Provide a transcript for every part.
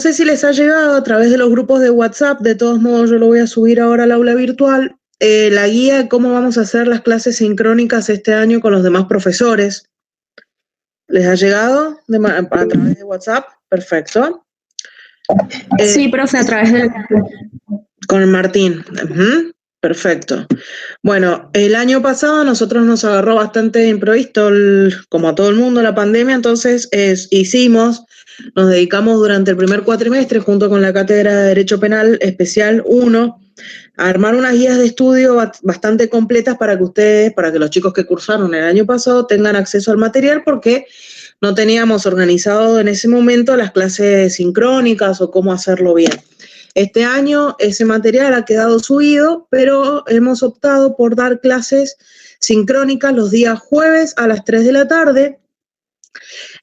sé si les ha llegado a través de los grupos de WhatsApp, de todos modos yo lo voy a subir ahora al aula virtual, la guía de cómo vamos a hacer las clases sincrónicas este año con los demás profesores. ¿Les ha llegado a través de WhatsApp? Perfecto. Sí, profe, a través del... Con Martín. Perfecto. Bueno, el año pasado nosotros nos agarró bastante imprevisto, como a todo el mundo, la pandemia, entonces nos dedicamos durante el primer cuatrimestre, junto con la Cátedra de Derecho Penal Especial 1, a armar unas guías de estudio bastante completas para que los chicos que cursaron el año pasado tengan acceso al material, porque no teníamos organizado en ese momento las clases sincrónicas o cómo hacerlo bien. Este año ese material ha quedado subido, pero hemos optado por dar clases sincrónicas los días jueves a las 3 de la tarde,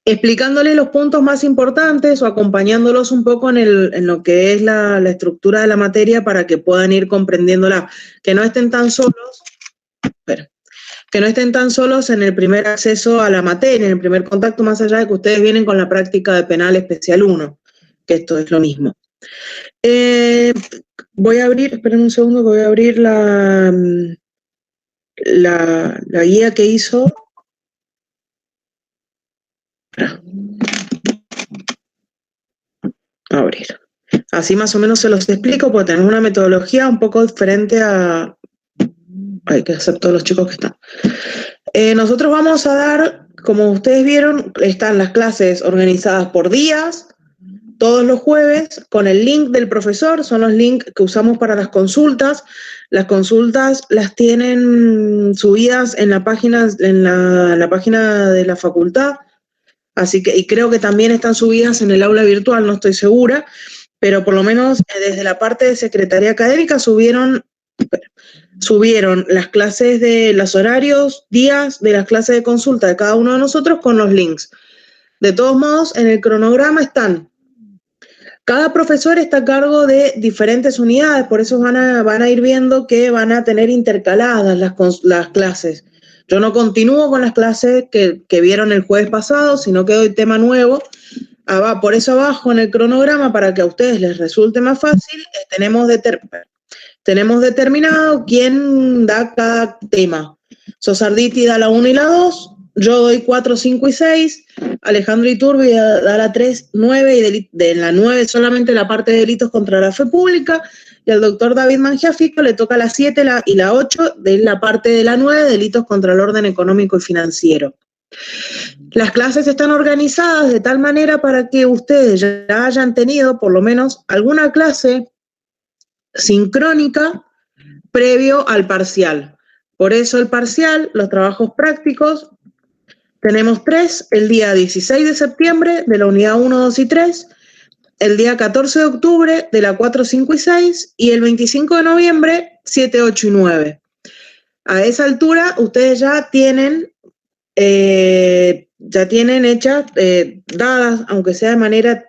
explicándoles los puntos más importantes o acompañándolos un poco en lo que es la estructura de la materia para que puedan ir comprendiéndola, que no estén tan solos, en el primer acceso a la materia, en el primer contacto, más allá de que ustedes vienen con la práctica de penal especial 1, que esto es lo mismo. Voy a abrir, esperen un segundo, que voy a abrir la guía que hizo. Abrir. Así más o menos se los explico, porque tenemos una metodología un poco diferente a... Hay que hacer todos los chicos que están. Nosotros vamos a dar, como ustedes vieron, están las clases organizadas por días, todos los jueves, con el link del profesor, son los links que usamos para las consultas. Las consultas las tienen subidas en la página, la página de la facultad, así que, y creo que también están subidas en el aula virtual, no estoy segura, pero por lo menos desde la parte de Secretaría Académica subieron las clases de los horarios, días de las clases de consulta de cada uno de nosotros con los links. De todos modos, en el cronograma están. Cada profesor está a cargo de diferentes unidades, por eso van a ir viendo que van a tener intercaladas las clases. Yo no continúo con las clases que vieron el jueves pasado, sino que doy tema nuevo. Por eso abajo en el cronograma, para que a ustedes les resulte más fácil, tenemos determinado quién da cada tema. Sosarditi da la 1 y la 2, yo doy 4, 5 y 6, Alejandro Iturbi da la 3, 9, y de la 9 solamente la parte de delitos contra la fe pública, y al doctor David Mangiafico le toca la 7 y la 8 de la parte de la 9, delitos contra el orden económico y financiero. Las clases están organizadas de tal manera para que ustedes ya hayan tenido por lo menos alguna clase sincrónica previo al parcial. Por eso el parcial, los trabajos prácticos, tenemos 3, el día 16 de septiembre de la unidad 1, 2 y 3, el día 14 de octubre de la 4, 5 y 6 y el 25 de noviembre 7, 8 y 9. A esa altura ustedes ya tienen hechas, dadas, aunque sea de manera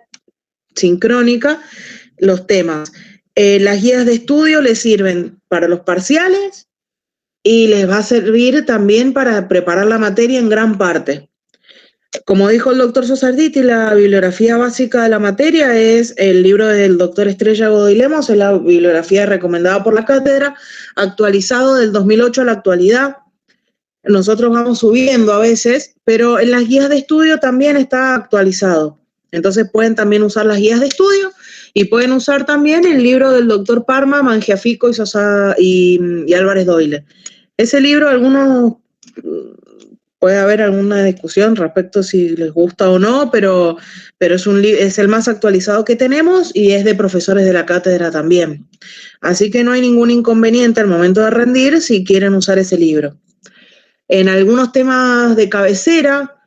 sincrónica, los temas. Las guías de estudio les sirven para los parciales y les va a servir también para preparar la materia en gran parte. Como dijo el doctor Sosarditi, la bibliografía básica de la materia es el libro del doctor Estrella Godoy Lemos, es la bibliografía recomendada por la cátedra, actualizado del 2008 a la actualidad. Nosotros vamos subiendo a veces, pero en las guías de estudio también está actualizado. Entonces pueden también usar las guías de estudio y pueden usar también el libro del doctor Parma, Mangiafico y Álvarez Doyle. Ese libro, puede haber alguna discusión respecto si les gusta o no, pero es el más actualizado que tenemos y es de profesores de la cátedra también. Así que no hay ningún inconveniente al momento de rendir si quieren usar ese libro. En algunos temas de cabecera,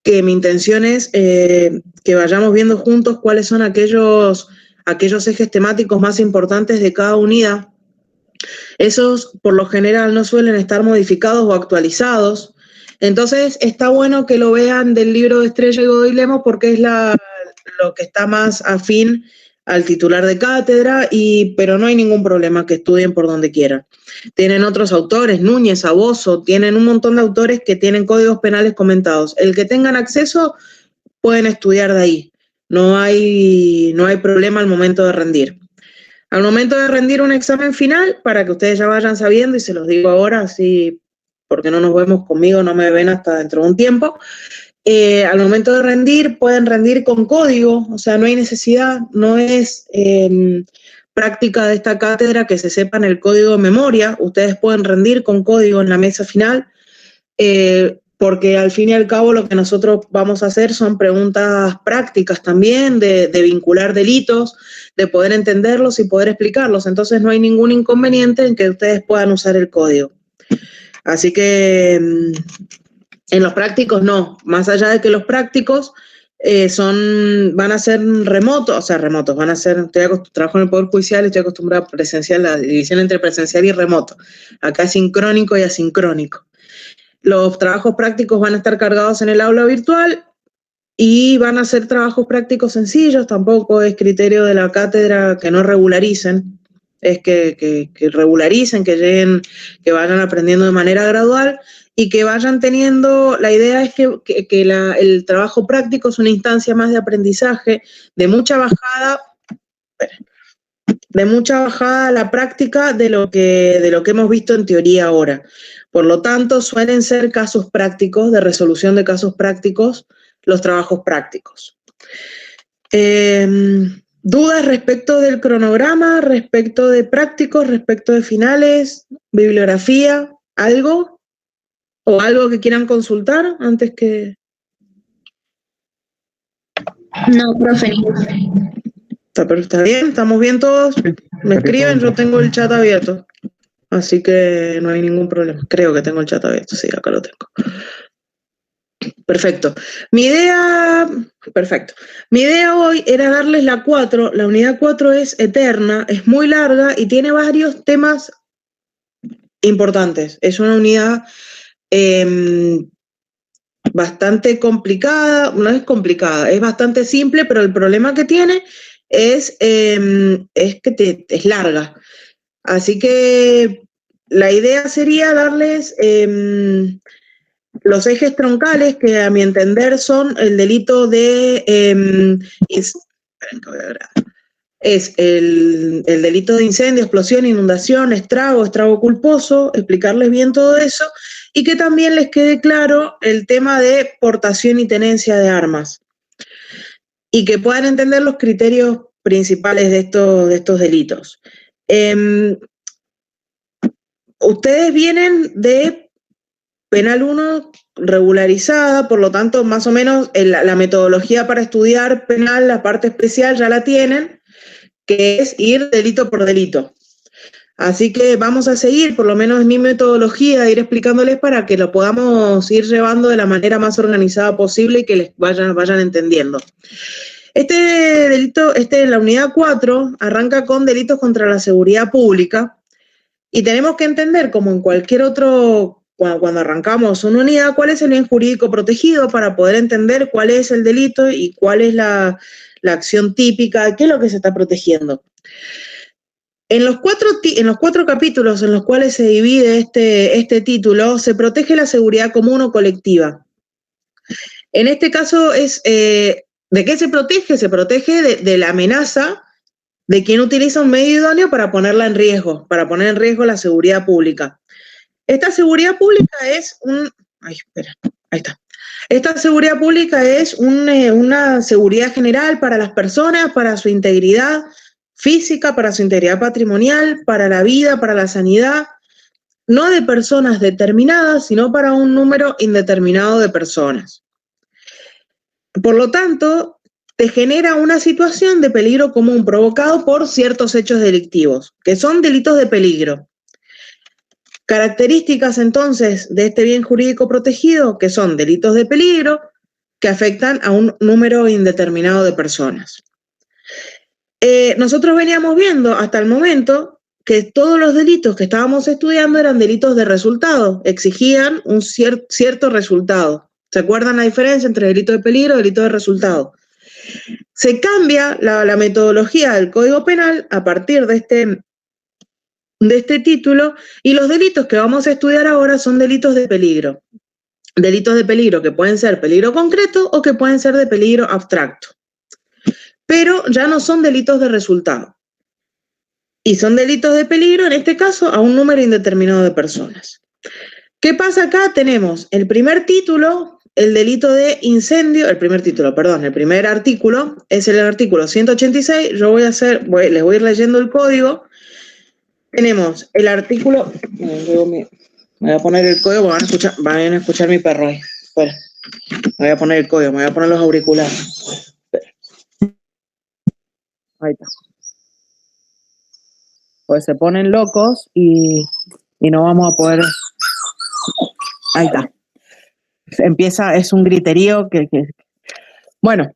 que mi intención es que vayamos viendo juntos cuáles son aquellos ejes temáticos más importantes de cada unidad. Esos, por lo general, no suelen estar modificados o actualizados. Entonces, está bueno que lo vean del libro de Estrella y Godoy Lemos porque es lo que está más afín al titular de cátedra, pero no hay ningún problema que estudien por donde quieran. Tienen otros autores, Núñez, Abozo, tienen un montón de autores que tienen códigos penales comentados. El que tengan acceso, pueden estudiar de ahí. no hay problema al momento de rendir. Al momento de rendir un examen final, para que ustedes ya vayan sabiendo, y se los digo ahora, así, porque no nos vemos conmigo, no me ven hasta dentro de un tiempo, al momento de rendir, pueden rendir con código, o sea, no hay necesidad, no es práctica de esta cátedra que se sepan el código de memoria, ustedes pueden rendir con código en la mesa final, porque al fin y al cabo lo que nosotros vamos a hacer son preguntas prácticas también, de vincular delitos, de poder entenderlos y poder explicarlos, entonces no hay ningún inconveniente en que ustedes puedan usar el código. Así que en los prácticos no, más allá de que los prácticos van a ser remotos, van a ser, trabajo en el Poder Judicial, estoy acostumbrado a presencial, la división entre presencial y remoto, acá es sincrónico y asincrónico. Los trabajos prácticos van a estar cargados en el aula virtual y van a ser trabajos prácticos sencillos, tampoco es criterio de la cátedra que no regularicen, es que regularicen, que lleguen, que vayan aprendiendo de manera gradual y que vayan teniendo, la idea es que el trabajo práctico es una instancia más de aprendizaje, de mucha bajada a la práctica de lo que hemos visto en teoría ahora. Por lo tanto, suelen ser casos prácticos, de resolución de casos prácticos, los trabajos prácticos. ¿Dudas respecto del cronograma, respecto de prácticos, respecto de finales, bibliografía, algo? ¿O algo que quieran consultar antes que...? No, profe. Pero está bien, estamos bien todos. Me escriben, yo tengo el chat abierto. Así que no hay ningún problema. Creo que tengo el chat abierto, sí, acá lo tengo. Perfecto. Mi idea hoy era darles la 4. La unidad 4 es eterna, es muy larga y tiene varios temas importantes. Es una unidad bastante complicada, no es complicada, es bastante simple, pero el problema que tiene es que es larga. Así que la idea sería darles los ejes troncales, que a mi entender son el delito de... es el delito de incendio, explosión, inundación, estrago culposo, explicarles bien todo eso, y que también les quede claro el tema de portación y tenencia de armas, y que puedan entender los criterios principales de estos delitos. Ustedes vienen de Penal 1 regularizada, por lo tanto, más o menos la metodología para estudiar penal, la parte especial, ya la tienen, que es ir delito por delito. Así que vamos a seguir, por lo menos mi metodología, ir explicándoles para que lo podamos ir llevando de la manera más organizada posible y que les vayan entendiendo. Este delito, la unidad 4, arranca con delitos contra la seguridad pública y tenemos que entender, como en cualquier otro, cuando arrancamos una unidad, cuál es el bien jurídico protegido para poder entender cuál es el delito y cuál es la acción típica, qué es lo que se está protegiendo. En los cuatro capítulos en los cuales se divide este título, se protege la seguridad común o colectiva. En este caso, ¿de qué se protege? Se protege de la amenaza de quien utiliza un medio idóneo para ponerla en riesgo, para poner en riesgo la seguridad pública. Esta seguridad pública es Esta seguridad pública es una seguridad general para las personas, para su integridad física, para su integridad patrimonial, para la vida, para la sanidad, no de personas determinadas, sino para un número indeterminado de personas. Por lo tanto, te genera una situación de peligro común provocado por ciertos hechos delictivos, que son delitos de peligro. Características entonces de este bien jurídico protegido, que son delitos de peligro que afectan a un número indeterminado de personas. Nosotros veníamos viendo hasta el momento que todos los delitos que estábamos estudiando eran delitos de resultado, exigían un cierto resultado. ¿Se acuerdan la diferencia entre delito de peligro y delito de resultado? Se cambia la metodología del Código Penal a partir de este título, y los delitos que vamos a estudiar ahora son delitos de peligro. Delitos de peligro que pueden ser peligro concreto o que pueden ser de peligro abstracto. pero ya no son delitos de resultado. Y son delitos de peligro, en este caso, a un número indeterminado de personas. ¿Qué pasa acá? Tenemos el primer título, el delito de incendio, el primer artículo, es el artículo 186. Yo les voy a ir leyendo el código. Tenemos el artículo, me voy a poner el código, van a escuchar mi perro ahí. Espera, me voy a poner el código, me voy a poner los auriculares. Espera. Ahí está. Pues se ponen locos y no vamos a poder. Ahí está. Empieza, es un griterío que. Bueno,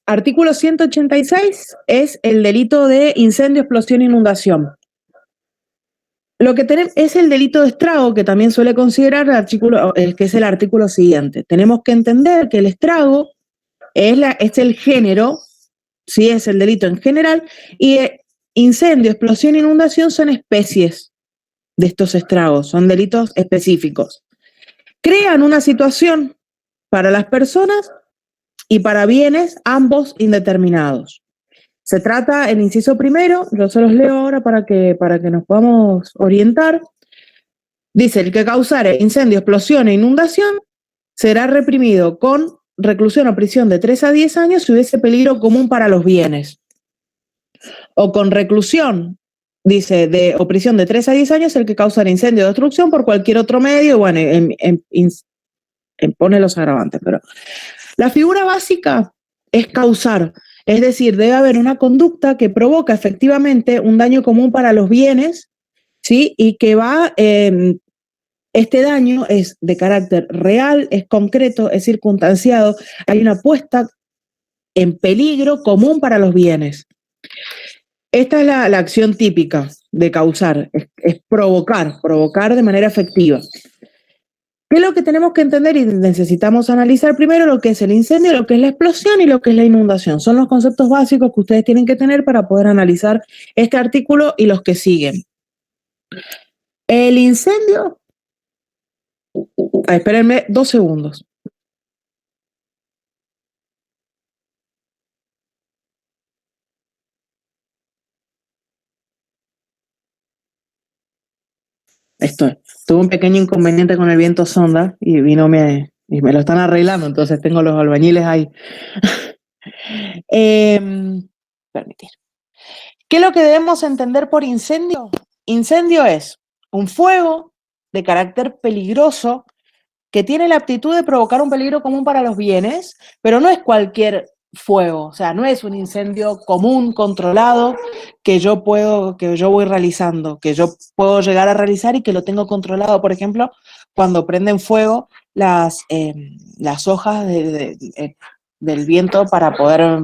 artículo 186 es el delito de incendio, explosión e inundación. Lo que tenemos es el delito de estrago, que también suele considerar que es el artículo siguiente. Tenemos que entender que el estrago es el género, sí, es el delito en general, y incendio, explosión e inundación son especies de estos estragos, son delitos específicos. Crean una situación para las personas y para bienes, ambos indeterminados. Se trata, el inciso primero, yo se los leo ahora para que nos podamos orientar. Dice, el que causare incendio, explosión e inundación será reprimido con reclusión o prisión de 3 a 10 años si hubiese peligro común para los bienes. O con reclusión, dice, o prisión de 3 a 10 años el que causare incendio o destrucción por cualquier otro medio, bueno, pone los agravantes, pero la figura básica es causar, es decir, debe haber una conducta que provoca efectivamente un daño común para los bienes, ¿sí? Y que este daño es de carácter real, es concreto, es circunstanciado, hay una puesta en peligro común para los bienes. Esta es la acción típica de causar, es provocar de manera efectiva. ¿Qué es lo que tenemos que entender y necesitamos analizar primero? Lo que es el incendio, lo que es la explosión y lo que es la inundación. Son los conceptos básicos que ustedes tienen que tener para poder analizar este artículo y los que siguen. El incendio, espérenme 2 segundos. Tuve un pequeño inconveniente con el viento sonda y y me lo están arreglando, entonces tengo los albañiles ahí. Permitir. ¿Qué es lo que debemos entender por incendio? Incendio es un fuego de carácter peligroso que tiene la aptitud de provocar un peligro común para los bienes, pero no es cualquier fuego, o sea, no es un incendio común, controlado, que yo voy realizando, que yo puedo llegar a realizar y que lo tengo controlado. Por ejemplo, cuando prenden fuego las hojas del viento para poder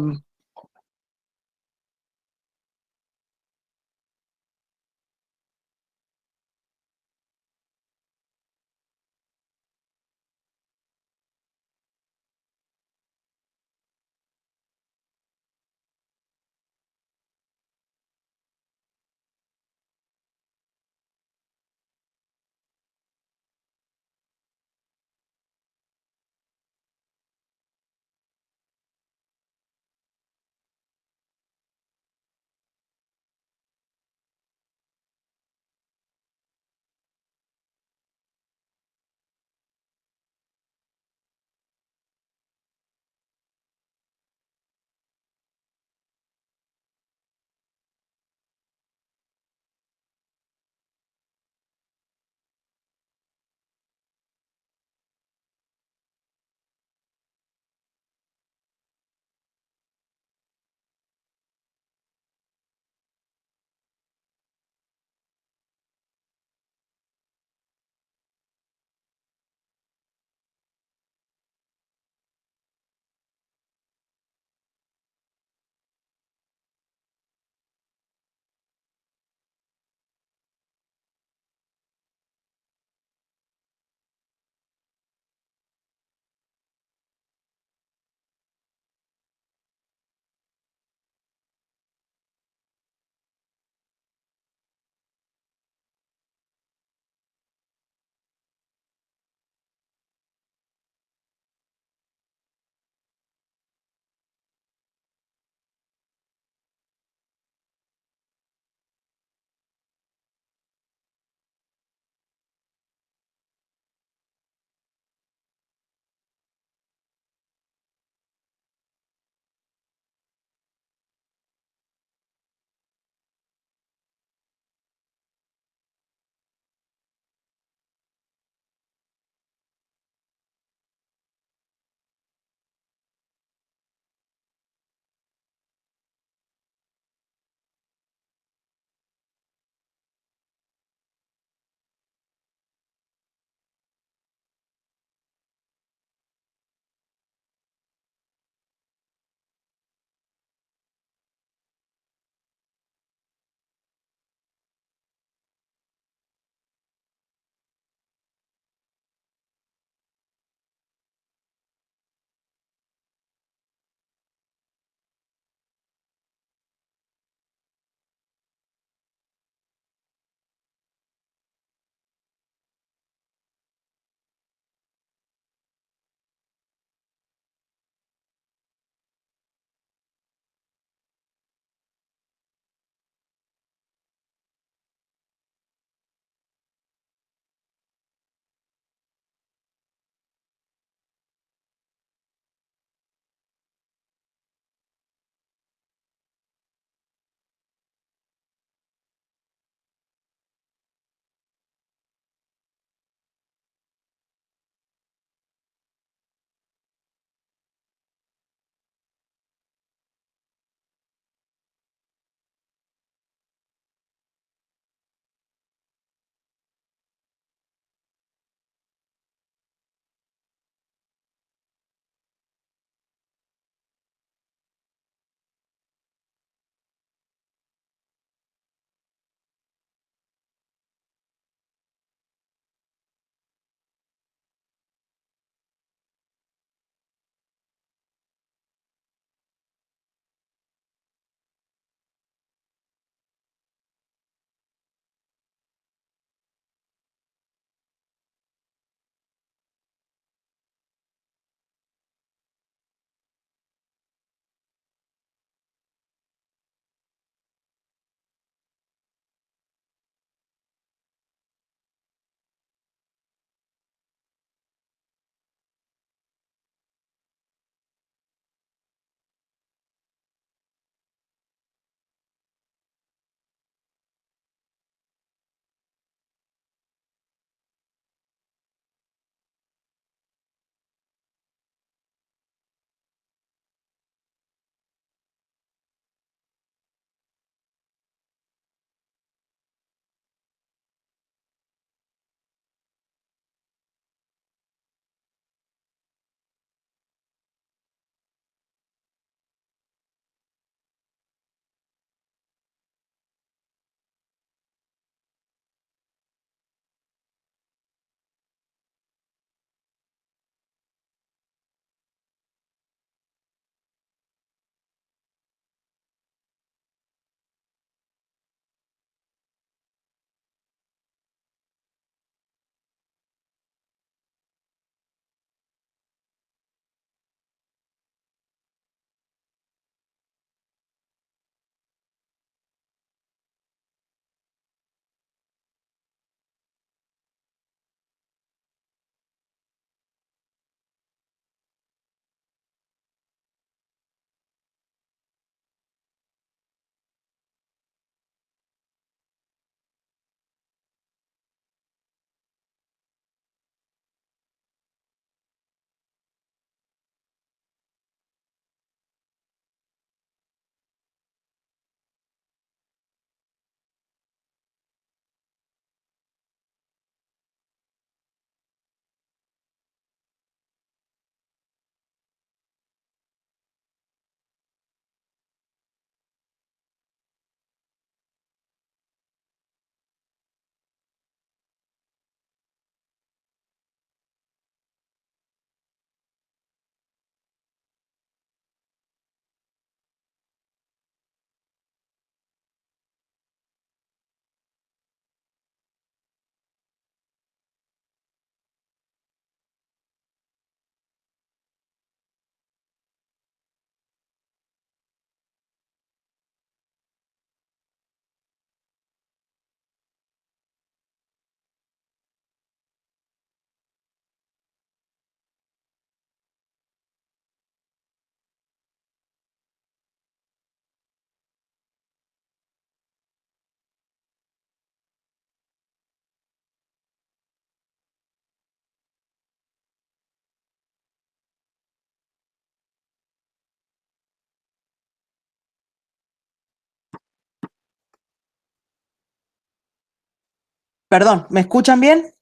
Perdón, ¿me escuchan bien?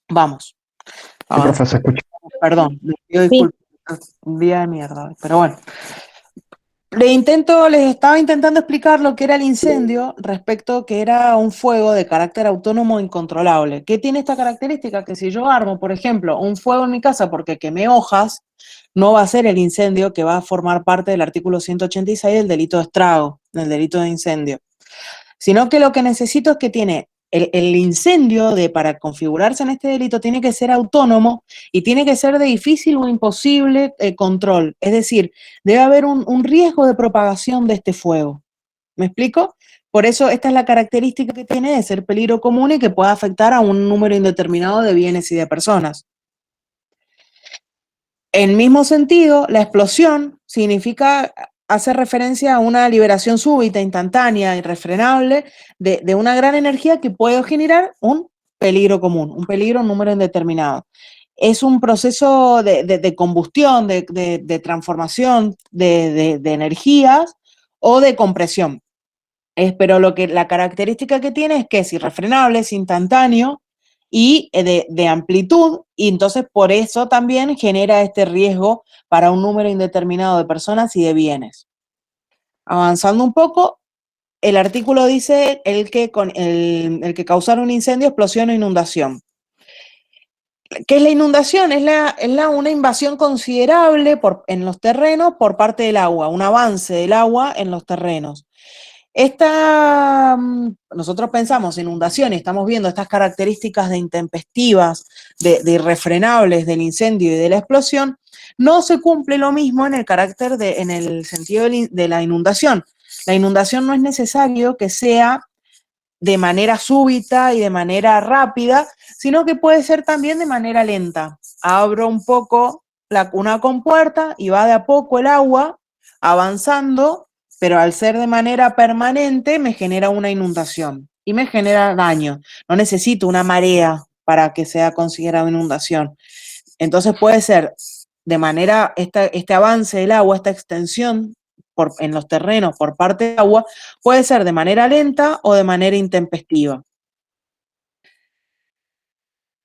Vamos. Sí, profe, se escucha. Perdón, les pido Sí. disculpas. Un día de mierda, pero bueno. Les estaba intentando explicar lo que era el incendio respecto que era un fuego de carácter autónomo incontrolable. ¿Qué tiene esta característica? Que si yo armo, por ejemplo, un fuego en mi casa porque quemé hojas, no va a ser el incendio que va a formar parte del artículo 186 del delito de estrago, del delito de incendio, sino que lo que necesito es que tiene el incendio para configurarse en este delito tiene que ser autónomo y tiene que ser de difícil o imposible control. Es decir, debe haber un riesgo de propagación de este fuego. ¿Me explico? Por eso esta es la característica que tiene de ser peligro común y que puede afectar a un número indeterminado de bienes y de personas. En mismo sentido, la explosión hace referencia a una liberación súbita, instantánea, irrefrenable de una gran energía que puede generar un peligro común, un peligro en número indeterminado. Es un proceso de combustión, de transformación de energías o de compresión. Pero la característica que tiene es que es irrefrenable, es instantáneo y de amplitud, y entonces por eso también genera este riesgo para un número indeterminado de personas y de bienes. Avanzando un poco, el artículo dice el que causara un incendio, explosión o inundación. ¿Qué es la inundación? Una invasión considerable en los terrenos por parte del agua, un avance del agua en los terrenos. Nosotros pensamos inundación y estamos viendo estas características de intempestivas, de irrefrenables del incendio y de la explosión. No se cumple lo mismo en el sentido de la inundación. La inundación no es necesario que sea de manera súbita y de manera rápida, sino que puede ser también de manera lenta. Abro un poco una compuerta y va de a poco el agua avanzando, pero al ser de manera permanente me genera una inundación y me genera daño. No necesito una marea para que sea considerada inundación. Entonces puede ser de manera, este avance del agua, esta extensión en los terrenos por parte del agua, puede ser de manera lenta o de manera intempestiva.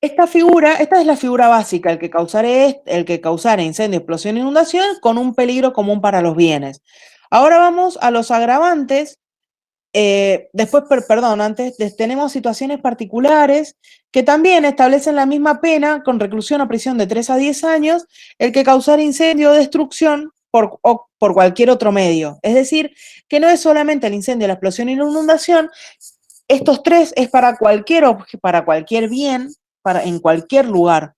Esta es la figura básica, el que causara incendio, explosión e inundación con un peligro común para los bienes. Ahora vamos a los agravantes. Antes tenemos situaciones particulares que también establecen la misma pena con reclusión o prisión de 3 a 10 años, el que causara incendio o destrucción por cualquier otro medio. Es decir, que no es solamente el incendio, la explosión y la inundación, estos tres es para cualquier bien, en cualquier lugar.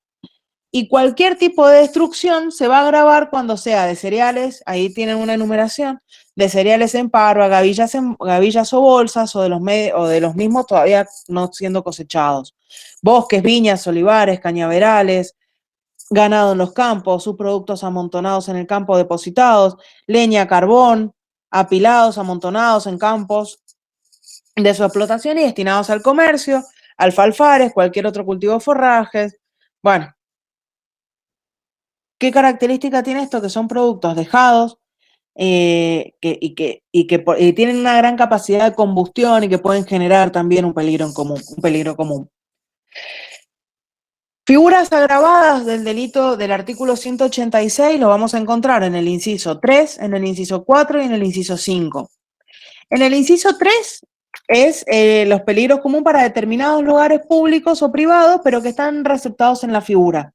Y cualquier tipo de destrucción se va a agravar cuando sea de cereales, ahí tienen una enumeración, de cereales en parva, gavillas o bolsas, o de los mismos todavía no siendo cosechados. Bosques, viñas, olivares, cañaverales, ganado en los campos, subproductos amontonados en el campo depositados, leña, carbón, apilados, amontonados en campos de su explotación y destinados al comercio, alfalfares, cualquier otro cultivo de forrajes. Bueno, ¿qué característica tiene esto? Que son productos dejados y tienen una gran capacidad de combustión y que pueden generar también un peligro común. Figuras agravadas del delito del artículo 186 lo vamos a encontrar en el inciso 3, en el inciso 4 y en el inciso 5. En el inciso 3 es los peligros comunes para determinados lugares públicos o privados, pero que están receptados en la figura.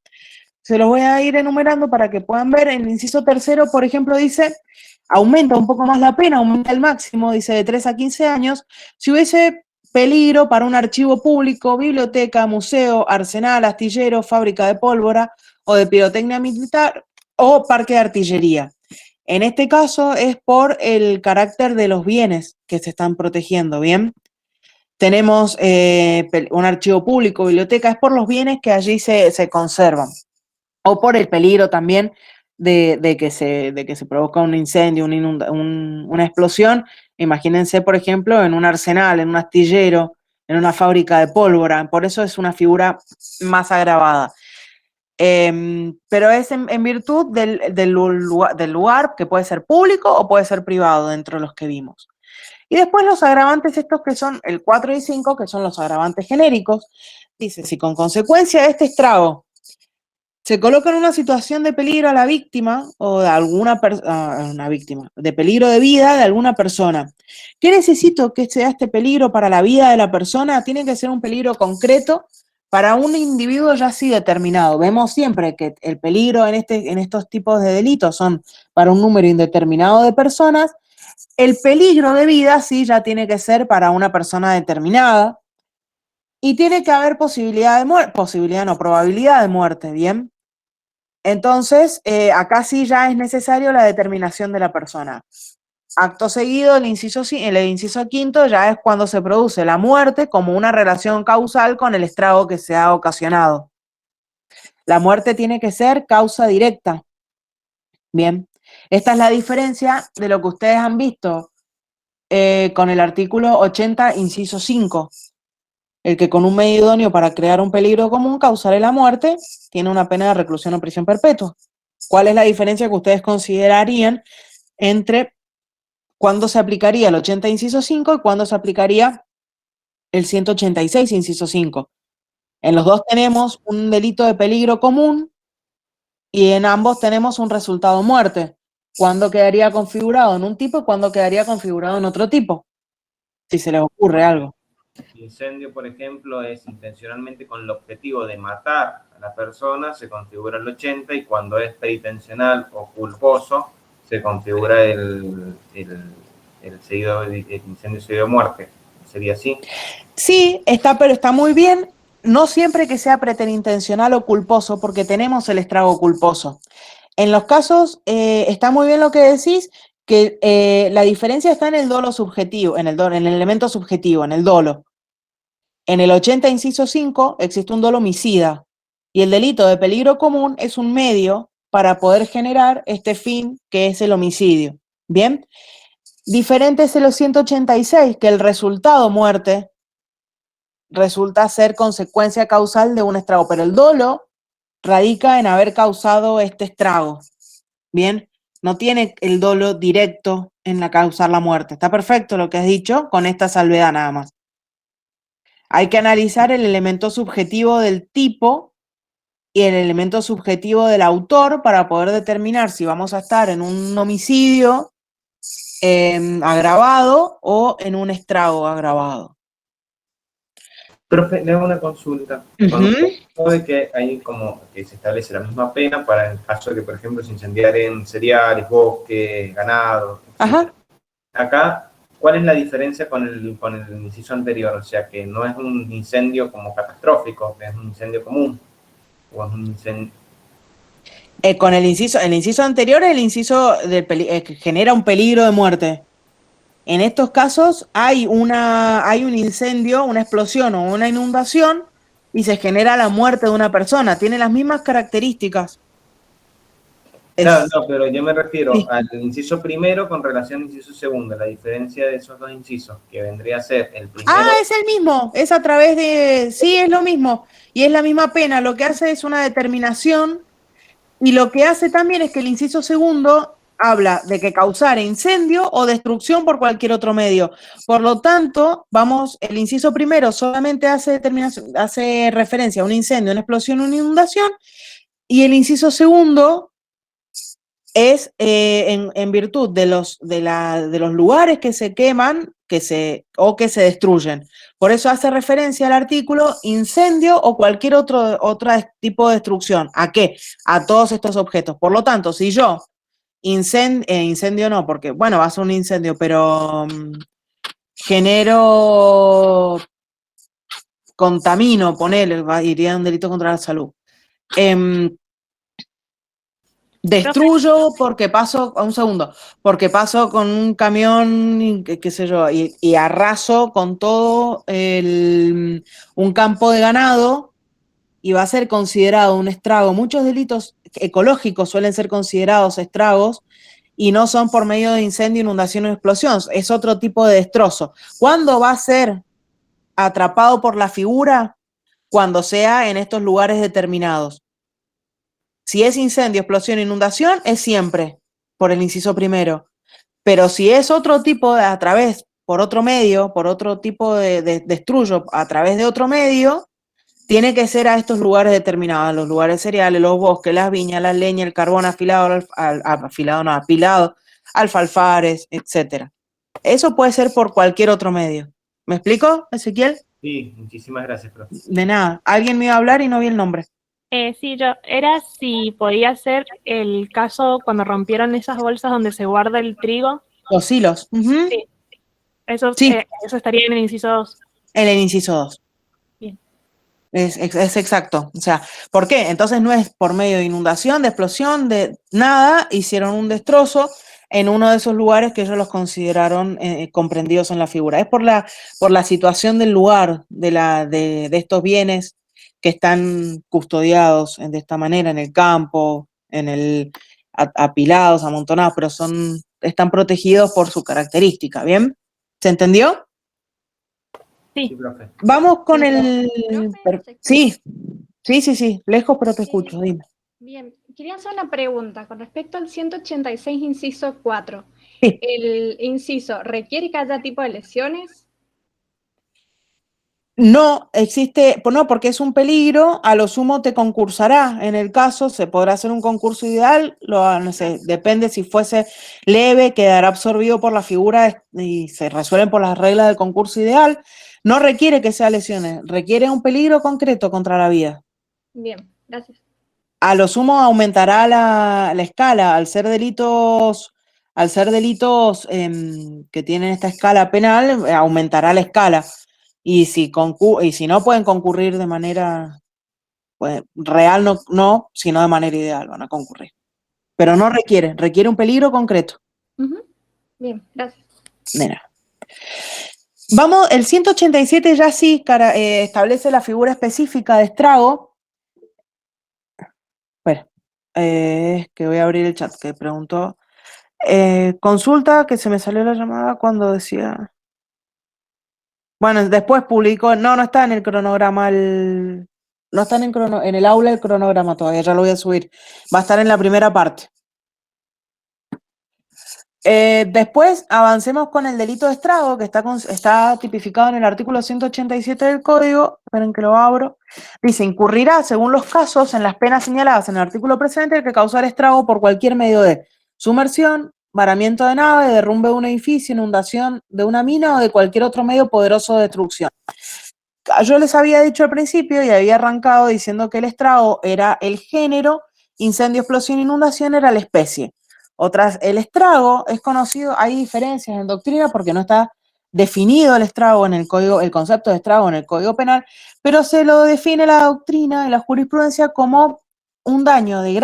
Se los voy a ir enumerando para que puedan ver. En el inciso tercero, por ejemplo, dice, aumenta un poco más la pena, aumenta el máximo, dice de 3 a 15 años, si hubiese peligro para un archivo público, biblioteca, museo, arsenal, astillero, fábrica de pólvora o de pirotecnia militar o parque de artillería. En este caso es por el carácter de los bienes que se están protegiendo, ¿bien? Tenemos un archivo público, biblioteca, es por los bienes que allí se conservan. O por el peligro también de que se provoca un incendio, una explosión. Imagínense, por ejemplo, en un arsenal, en un astillero, en una fábrica de pólvora. Por eso es una figura más agravada. Pero es en virtud del lugar, que puede ser público o puede ser privado dentro de los que vimos. Y después los agravantes estos que son el 4 y 5, que son los agravantes genéricos. Dice, si con consecuencia de este estrago se coloca en una situación de peligro a la víctima o de una víctima, de peligro de vida de alguna persona. ¿Qué necesito que sea este peligro para la vida de la persona? Tiene que ser un peligro concreto para un individuo ya así determinado. Vemos siempre que el peligro en estos tipos de delitos son para un número indeterminado de personas. El peligro de vida sí ya tiene que ser para una persona determinada y tiene que haber probabilidad de muerte, ¿bien? Entonces, acá sí ya es necesario la determinación de la persona. Acto seguido, el inciso quinto ya es cuando se produce la muerte como una relación causal con el estrago que se ha ocasionado. La muerte tiene que ser causa directa. Bien, esta es la diferencia de lo que ustedes han visto con el artículo 80, inciso 5. El que con un medio idóneo para crear un peligro común causará la muerte, tiene una pena de reclusión o prisión perpetua. ¿Cuál es la diferencia que ustedes considerarían entre cuándo se aplicaría el 80, inciso 5 y cuándo se aplicaría el 186, inciso 5? En los dos tenemos un delito de peligro común y en ambos tenemos un resultado muerte. ¿Cuándo quedaría configurado en un tipo y cuándo quedaría configurado en otro tipo? Si se les ocurre algo. Incendio, por ejemplo, es intencionalmente con el objetivo de matar a la persona, se configura el 80, y cuando es preintencional o culposo, se configura el incendio seguido de muerte. ¿Sería así? Sí, pero está muy bien. No siempre que sea preterintencional o culposo, porque tenemos el estrago culposo. En los casos, está muy bien lo que decís, que la diferencia está en el dolo subjetivo, en el elemento subjetivo, en el dolo. En el 80, inciso 5, existe un dolo homicida, y el delito de peligro común es un medio para poder generar este fin que es el homicidio. ¿Bien? Diferente es el 186, que el resultado muerte resulta ser consecuencia causal de un estrago, pero el dolo radica en haber causado este estrago. Bien, no tiene el dolo directo en la causar la muerte. Está perfecto lo que has dicho, con esta salvedad nada más. Hay que analizar el elemento subjetivo del tipo y el elemento subjetivo del autor para poder determinar si vamos a estar en un homicidio agravado o en un estrago agravado. Profe, le hago una consulta. Cuando de que hay como que se establece la misma pena para el caso de que, por ejemplo, se incendiaren cereales, bosques, ganado, etc. Ajá. Acá, ¿cuál es la diferencia con el inciso anterior? O sea, que no es un incendio como catastrófico, que es un incendio común. O es un incendio... Con el inciso anterior es el inciso que genera un peligro de muerte. En estos casos hay un incendio, una explosión o una inundación y se genera la muerte de una persona. Tiene las mismas características. Claro, no, pero yo me refiero al inciso primero con relación al inciso segundo, la diferencia de esos dos incisos, que vendría a ser el primero... Ah, es el mismo, es a través de... Sí, es lo mismo, y es la misma pena. Lo que hace es una determinación, y lo que hace también es que el inciso segundo habla de que causara incendio o destrucción por cualquier otro medio. Por lo tanto, el inciso primero solamente hace referencia a un incendio, una explosión, una inundación, y el inciso segundo es en virtud de los lugares que se queman o que se destruyen. Por eso hace referencia al artículo incendio o cualquier otro tipo de destrucción. ¿A qué? A todos estos objetos. Por lo tanto, si yo incendio no, porque, bueno, va a ser un incendio, pero contamino, iría un delito contra la salud. Destruyo porque paso con un camión, qué sé yo, y arraso con todo un campo de ganado y va a ser considerado un estrago. Muchos delitos ecológicos suelen ser considerados estragos y no son por medio de incendio, inundación o explosión. Es otro tipo de destrozo. ¿Cuándo va a ser atrapado por la figura? Cuando sea en estos lugares determinados. Si es incendio, explosión, inundación, es siempre por el inciso primero. Pero si es otro tipo a través por otro medio, por otro tipo de destruyo a través de otro medio, tiene que ser a estos lugares determinados, los lugares cereales, los bosques, las viñas, la leña, el carbón afilado, apilado, alfalfares, etc. Eso puede ser por cualquier otro medio. ¿Me explico, Ezequiel? Sí, muchísimas gracias, profe. De nada. Alguien me iba a hablar y no vi el nombre. Sí, era si podía ser el caso cuando rompieron esas bolsas donde se guarda el trigo. Los hilos. Sí, eso, Sí. Eso estaría en el inciso 2. En el inciso 2. Bien. Es exacto. O sea, ¿por qué? Entonces no es por medio de inundación, de explosión, de nada, hicieron un destrozo en uno de esos lugares que ellos los consideraron comprendidos en la figura. Es por la situación del lugar, de estos bienes que están custodiados de esta manera, en el campo, apilados, amontonados, pero están protegidos por su característica, ¿bien? ¿Se entendió? Sí, profe. Vamos con ¿Profe? Sí, lejos, pero te escucho, dime. Bien, quería hacer una pregunta con respecto al 186, inciso 4. Sí. ¿El inciso requiere que haya tipo de lesiones? No existe, no, porque es un peligro, a lo sumo te concursará. En el caso, se podrá hacer un concurso ideal, no sé, depende si fuese leve, quedará absorbido por la figura y se resuelven por las reglas del concurso ideal. No requiere que sea lesiones, requiere un peligro concreto contra la vida. Bien, gracias. A lo sumo aumentará la escala, al ser delitos que tienen esta escala penal, aumentará la escala. Y si no pueden concurrir de manera real, no, sino de manera ideal van a concurrir. Pero no requiere un peligro concreto. Bien, gracias. Mira. Vamos, el 187 ya sí establece la figura específica de estrago. Espera, que voy a abrir el chat que preguntó. Consulta que se me salió la llamada cuando decía... Bueno, después publicó, no está en el cronograma, no está en el aula el cronograma todavía, ya lo voy a subir. Va a estar en la primera parte. Después avancemos con el delito de estrago, que está tipificado en el artículo 187 del Código. Esperen que lo abro. Dice, incurrirá, según los casos, en las penas señaladas en el artículo precedente, el que causar estrago por cualquier medio de sumersión, varamiento de nave, derrumbe de un edificio, inundación de una mina o de cualquier otro medio poderoso de destrucción. Yo les había dicho al principio y había arrancado diciendo que el estrago era el género, incendio, explosión, inundación era la especie. El estrago es conocido, hay diferencias en doctrina porque no está definido el estrago en el código, el concepto de estrago en el Código Penal, pero se lo define la doctrina y la jurisprudencia como un daño de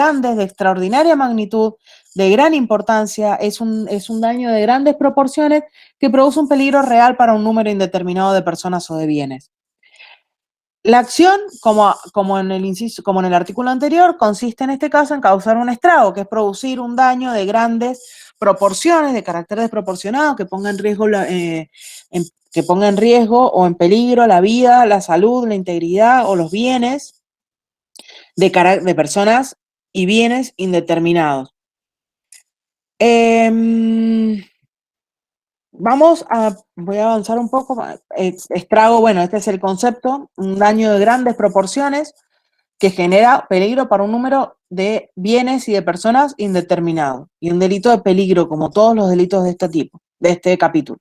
extraordinaria magnitud, de gran importancia, es un daño de grandes proporciones que produce un peligro real para un número indeterminado de personas o de bienes. La acción, como en el artículo anterior, consiste en este caso en causar un estrago, que es producir un daño de grandes proporciones, de carácter desproporcionado, que ponga en riesgo o en peligro la vida, la salud, la integridad o los bienes de personas y bienes indeterminados. Voy a avanzar un poco. Estrago, bueno, este es el concepto, un daño de grandes proporciones que genera peligro para un número de bienes y de personas indeterminado. Y un delito de peligro, como todos los delitos de este tipo, de este capítulo.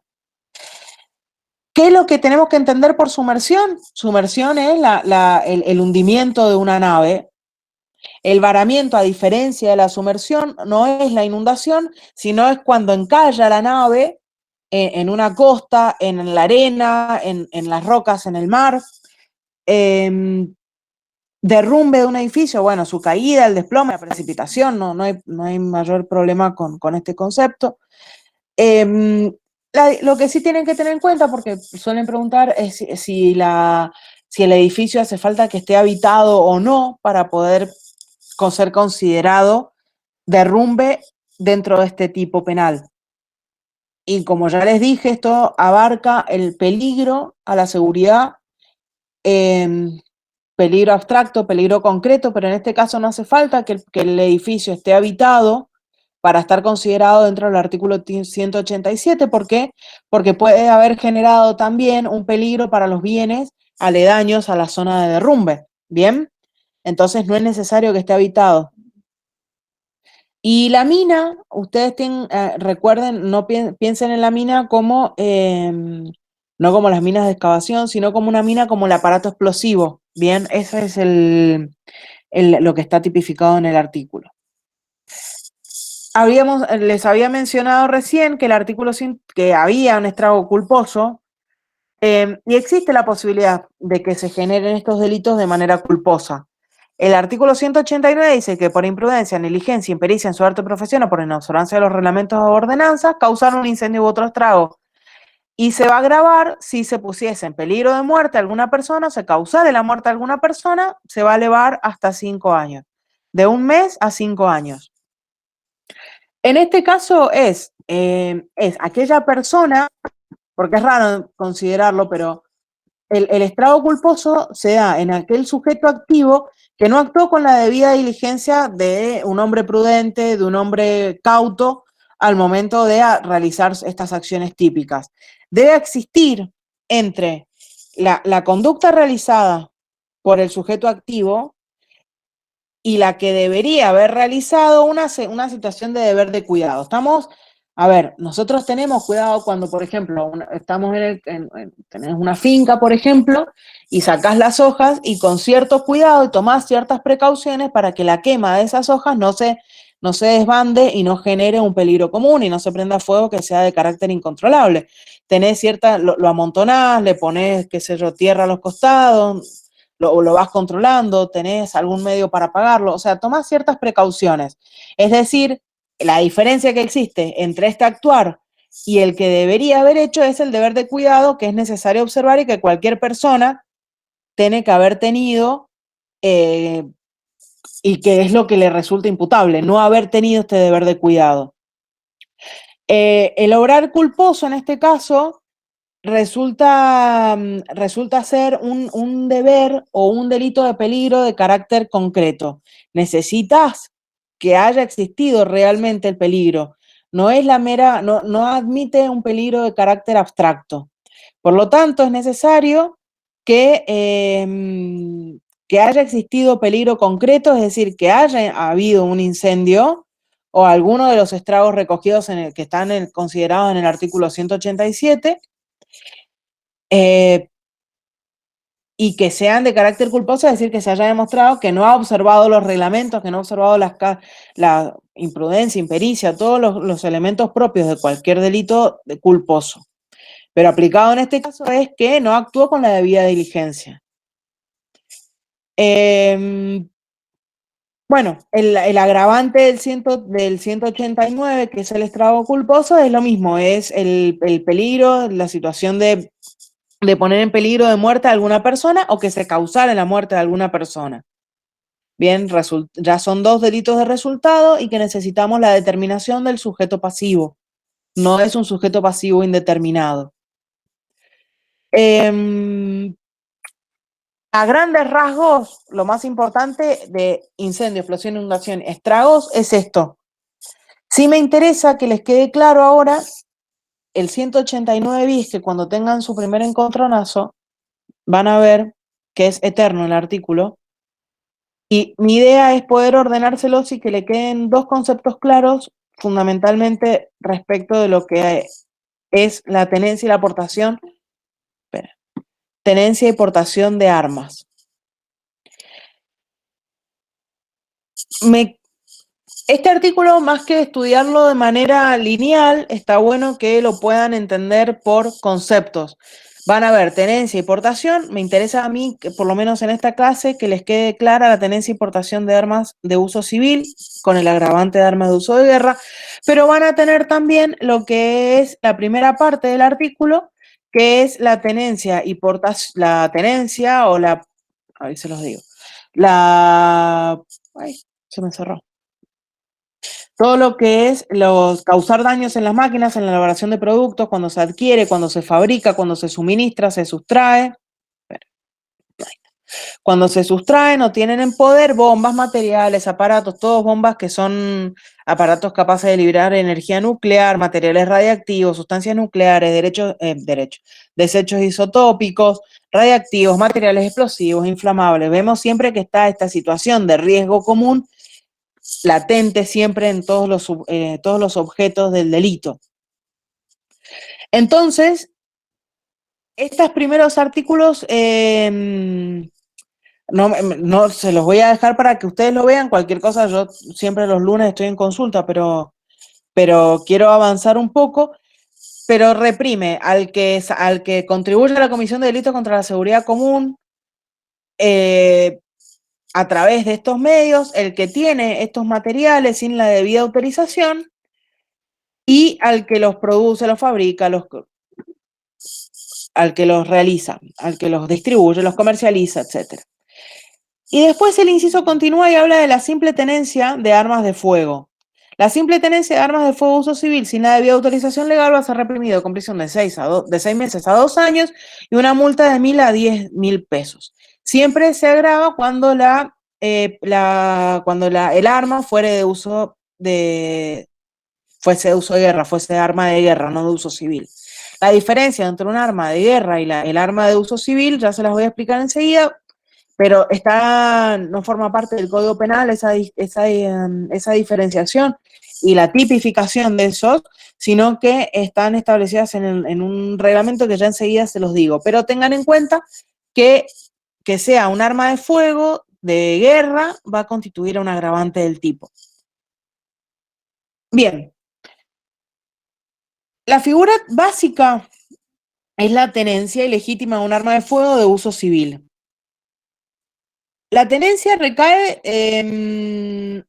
¿Qué es lo que tenemos que entender por sumersión? Sumersión es el hundimiento de una nave. El varamiento, a diferencia de la sumersión, no es la inundación, sino es cuando encalla la nave en una costa, en la arena, en las rocas, en el mar. Derrumbe de un edificio, bueno, su caída, el desplome, la precipitación, no hay mayor problema con este concepto. Lo que sí tienen que tener en cuenta, porque suelen preguntar, es si el edificio hace falta que esté habitado o no para poder ser considerado derrumbe dentro de este tipo penal. Y como ya les dije, esto abarca el peligro a la seguridad, peligro abstracto, peligro concreto, pero en este caso no hace falta que el edificio esté habitado para estar considerado dentro del artículo 187. ¿Por qué? Porque puede haber generado también un peligro para los bienes aledaños a la zona de derrumbe. ¿Bien? Entonces no es necesario que esté habitado. Y la mina, ustedes recuerden, no piensen en la mina como, no como las minas de excavación, sino como una mina como el aparato explosivo. Bien, eso es lo que está tipificado en el artículo. Les había mencionado recién que el artículo que había un estrago culposo, y existe la posibilidad de que se generen estos delitos de manera culposa. El artículo 189 dice que por imprudencia, negligencia, impericia en su arte o profesión o por inobservancia de los reglamentos o ordenanzas, causaron un incendio u otro estrago. Y se va a agravar si se pusiese en peligro de muerte a alguna persona, se causara la muerte a alguna persona, se va a elevar hasta 5 años. De 1 mes a 5 años. En este caso es aquella persona, porque es raro considerarlo, pero el estrago culposo se da en aquel sujeto activo que no actuó con la debida diligencia de un hombre prudente, de un hombre cauto, al momento de realizar estas acciones típicas. Debe existir entre la conducta realizada por el sujeto activo y la que debería haber realizado una situación de deber de cuidado. Nosotros tenemos cuidado cuando, por ejemplo, estamos tenés una finca, por ejemplo, y sacás las hojas y con cierto cuidado y tomás ciertas precauciones para que la quema de esas hojas no se desbande y no genere un peligro común y no se prenda fuego que sea de carácter incontrolable. Lo amontonás, le ponés, qué sé yo, tierra a los costados, lo vas controlando, tenés algún medio para apagarlo, o sea, tomás ciertas precauciones. Es decir, la diferencia que existe entre este actuar y el que debería haber hecho es el deber de cuidado que es necesario observar y que cualquier persona tiene que haber tenido y que es lo que le resulta imputable, no haber tenido este deber de cuidado. El obrar culposo en este caso resulta ser un deber o un delito de peligro de carácter concreto. Necesitas que haya existido realmente el peligro. No es no admite un peligro de carácter abstracto. Por lo tanto, es necesario que haya existido peligro concreto, es decir, que haya habido un incendio o alguno de los estragos recogidos que están considerados en el artículo 187, y que sean de carácter culposo, es decir, que se haya demostrado que no ha observado los reglamentos, que no ha observado la imprudencia, impericia, todos los elementos propios de cualquier delito culposo. Pero aplicado en este caso es que no actuó con la debida diligencia. Bueno, el agravante del 189, que es el estrago culposo, es lo mismo, es el peligro, la situación de poner en peligro de muerte a alguna persona o que se causara la muerte de alguna persona. Bien, ya son 2 delitos de resultado y que necesitamos la determinación del sujeto pasivo. No es un sujeto pasivo indeterminado. A grandes rasgos, lo más importante de incendio, explosión, inundación, estragos es esto. Sí me interesa que les quede claro ahora el 189 bis, que cuando tengan su primer encontronazo van a ver que es eterno el artículo. Y mi idea es poder ordenárselos y que le queden 2 conceptos claros, fundamentalmente respecto de lo que es la tenencia y la aportación. Tenencia y portación de armas. Este artículo, más que estudiarlo de manera lineal, está bueno que lo puedan entender por conceptos. Van a ver tenencia y portación. Me interesa a mí, que por lo menos en esta clase, que les quede clara la tenencia y portación de armas de uso civil, con el agravante de armas de uso de guerra, pero van a tener también lo que es la primera parte del artículo, que es la tenencia y ahí se los digo, se me cerró. Todo lo que es causar daños en las máquinas, en la elaboración de productos, cuando se adquiere, cuando se fabrica, cuando se suministra, se sustrae. Cuando se sustraen o tienen en poder bombas, materiales, aparatos, todos bombas que son aparatos capaces de liberar energía nuclear, materiales radiactivos, sustancias nucleares, desechos isotópicos, radiactivos, materiales explosivos, inflamables. Vemos siempre que está esta situación de riesgo común latente siempre en todos los objetos del delito. Entonces, estos primeros artículos no se los voy a dejar para que ustedes lo vean. Cualquier cosa, yo siempre los lunes estoy en consulta, pero quiero avanzar un poco. Pero reprime al que contribuye a la comisión de delitos contra la seguridad común a través de estos medios, el que tiene estos materiales sin la debida autorización y al que los produce, los fabrica, al que los realiza, al que los distribuye, los comercializa, etc. Y después el inciso continúa y habla de la simple tenencia de armas de fuego. La simple tenencia de armas de fuego de uso civil sin la debida autorización legal va a ser reprimido con prisión de 6 meses a 2 años y una multa de 1.000 a 10.000 pesos. Siempre se agrava cuando el arma fuese de uso de guerra, fuese arma de guerra, no de uso civil. La diferencia entre un arma de guerra y el arma de uso civil ya se las voy a explicar enseguida, pero no forma parte del Código Penal esa diferenciación y la tipificación de esos, sino que están establecidas en un reglamento que ya enseguida se los digo. Pero tengan en cuenta que sea un arma de fuego, de guerra, va a constituir un agravante del tipo. Bien. La figura básica es la tenencia ilegítima de un arma de fuego de uso civil. La tenencia recae en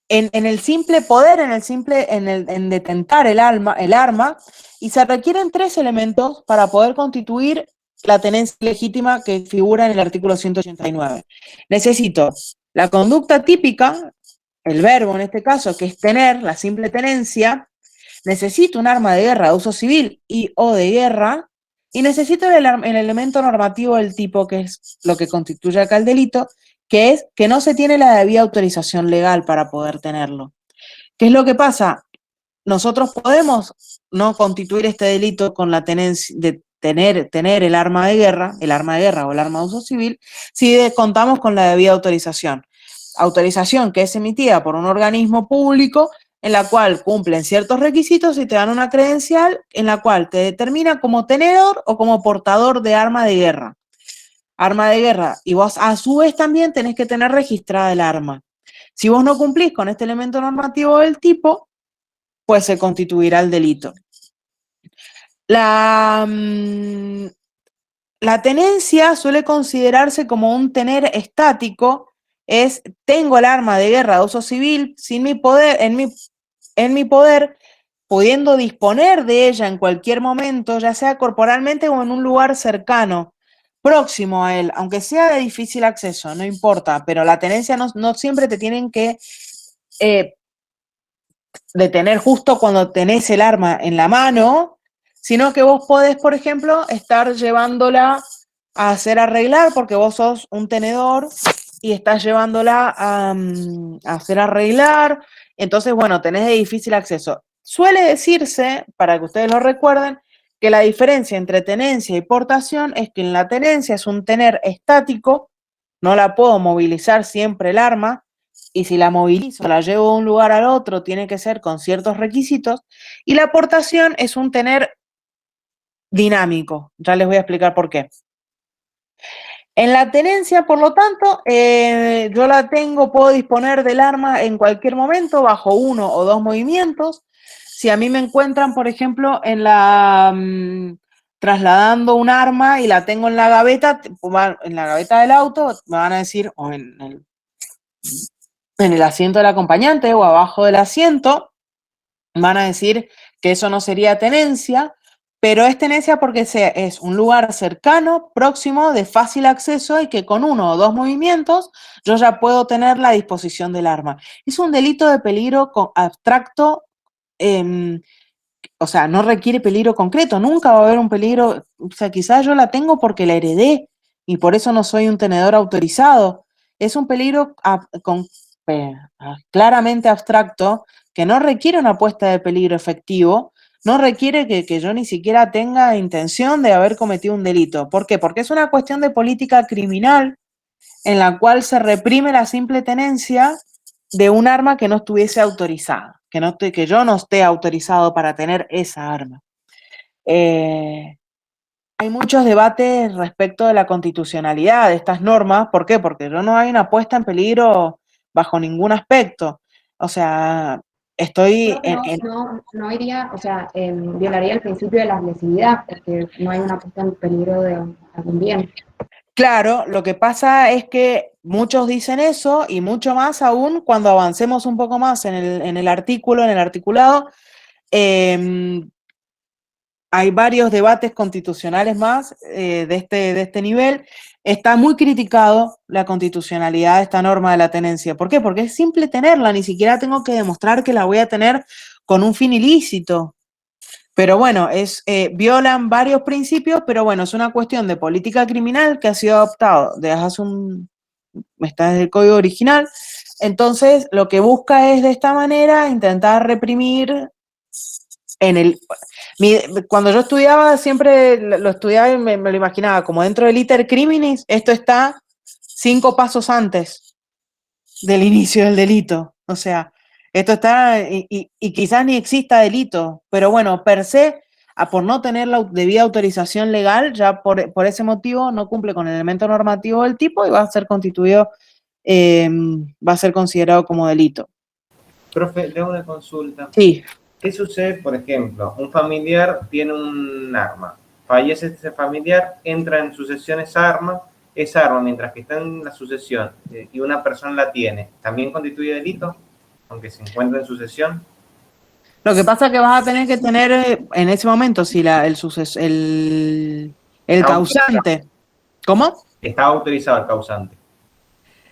el simple poder, en detentar el arma, y se requieren 3 elementos para poder constituir la tenencia legítima que figura en el artículo 189. Necesito la conducta típica, el verbo en este caso, que es tener, la simple tenencia. Necesito un arma de guerra de uso civil o de guerra, y necesito el elemento normativo del tipo, que es lo que constituye acá el delito, que es que no se tiene la debida autorización legal para poder tenerlo. ¿Qué es lo que pasa? Nosotros podemos no constituir este delito con la tenencia de tener el arma de guerra o el arma de uso civil si contamos con la debida autorización. Autorización que es emitida por un organismo público en la cual cumplen ciertos requisitos y te dan una credencial en la cual te determina como tenedor o como portador de arma de guerra. Arma de guerra, y vos a su vez también tenés que tener registrada el arma. Si vos no cumplís con este elemento normativo del tipo, pues se constituirá el delito. La tenencia suele considerarse como un tener estático, tengo el arma de guerra de uso civil sin mi poder, en mi poder, pudiendo disponer de ella en cualquier momento, ya sea corporalmente o en un lugar cercano, próximo a él, aunque sea de difícil acceso, no importa, pero la tenencia no siempre te tienen que detener justo cuando tenés el arma en la mano, sino que vos podés, por ejemplo, estar llevándola a hacer arreglar porque vos sos un tenedor y estás llevándola a hacer arreglar. Entonces, bueno, tenés de difícil acceso. Suele decirse, para que ustedes lo recuerden, que la diferencia entre tenencia y portación es que en la tenencia es un tener estático, no la puedo movilizar siempre el arma, y si la movilizo, la llevo de un lugar al otro, tiene que ser con ciertos requisitos, y la portación es un tener dinámico. Ya les voy a explicar por qué. En la tenencia, por lo tanto, yo la puedo disponer del arma en cualquier momento, bajo 1 o 2 movimientos. Si a mí me encuentran, por ejemplo, trasladando un arma y la tengo en la gaveta del auto, me van a decir, o en el asiento del acompañante o abajo del asiento, van a decir que eso no sería tenencia, pero es tenencia porque es un lugar cercano, próximo, de fácil acceso y que con 1 o 2 movimientos yo ya puedo tener la disposición del arma. Es un delito de peligro abstracto, o sea, no requiere peligro concreto, nunca va a haber un peligro, o sea, quizás yo la tengo porque la heredé, y por eso no soy un tenedor autorizado. Es un peligro claramente abstracto que no requiere una apuesta de peligro efectivo, no requiere que yo ni siquiera tenga intención de haber cometido un delito. ¿Por qué? Porque es una cuestión de política criminal en la cual se reprime la simple tenencia de un arma que no estuviese autorizada, que yo no esté autorizado para tener esa arma. Hay muchos debates respecto de la constitucionalidad de estas normas. ¿Por qué? Porque no hay una puesta en peligro bajo ningún aspecto. O sea, estoy No iría, o sea, violaría el principio de la lesividad, porque no hay una puesta en peligro de algún bien. Claro, lo que pasa es que muchos dicen eso y mucho más aún cuando avancemos un poco más en el artículo, en el articulado, hay varios debates constitucionales más de este nivel. Está muy criticado la constitucionalidad de esta norma de la tenencia. ¿Por qué? Porque es simple tenerla, ni siquiera tengo que demostrar que la voy a tener con un fin ilícito. Pero bueno, violan varios principios, pero bueno, es una cuestión de política criminal que ha sido adoptado está desde el código original. Entonces, lo que busca es de esta manera intentar reprimir cuando yo estudiaba, siempre lo estudiaba y me lo imaginaba como dentro del iter criminis, esto está 5 pasos antes del inicio del delito. O sea, esto está, y quizás ni exista delito, pero bueno, per se, por no tener la debida autorización legal, ya por ese motivo no cumple con el elemento normativo del tipo y va a ser va a ser considerado como delito. Profe, le hago una consulta. Sí. ¿Qué sucede, por ejemplo? Un familiar tiene un arma, fallece ese familiar, entra en sucesión esa arma mientras que está en la sucesión y una persona la tiene, ¿también constituye delito, aunque se encuentre en sucesión? Lo que pasa es que vas a tener que tener en ese momento, si el causante. ¿Cómo? Está autorizado el causante.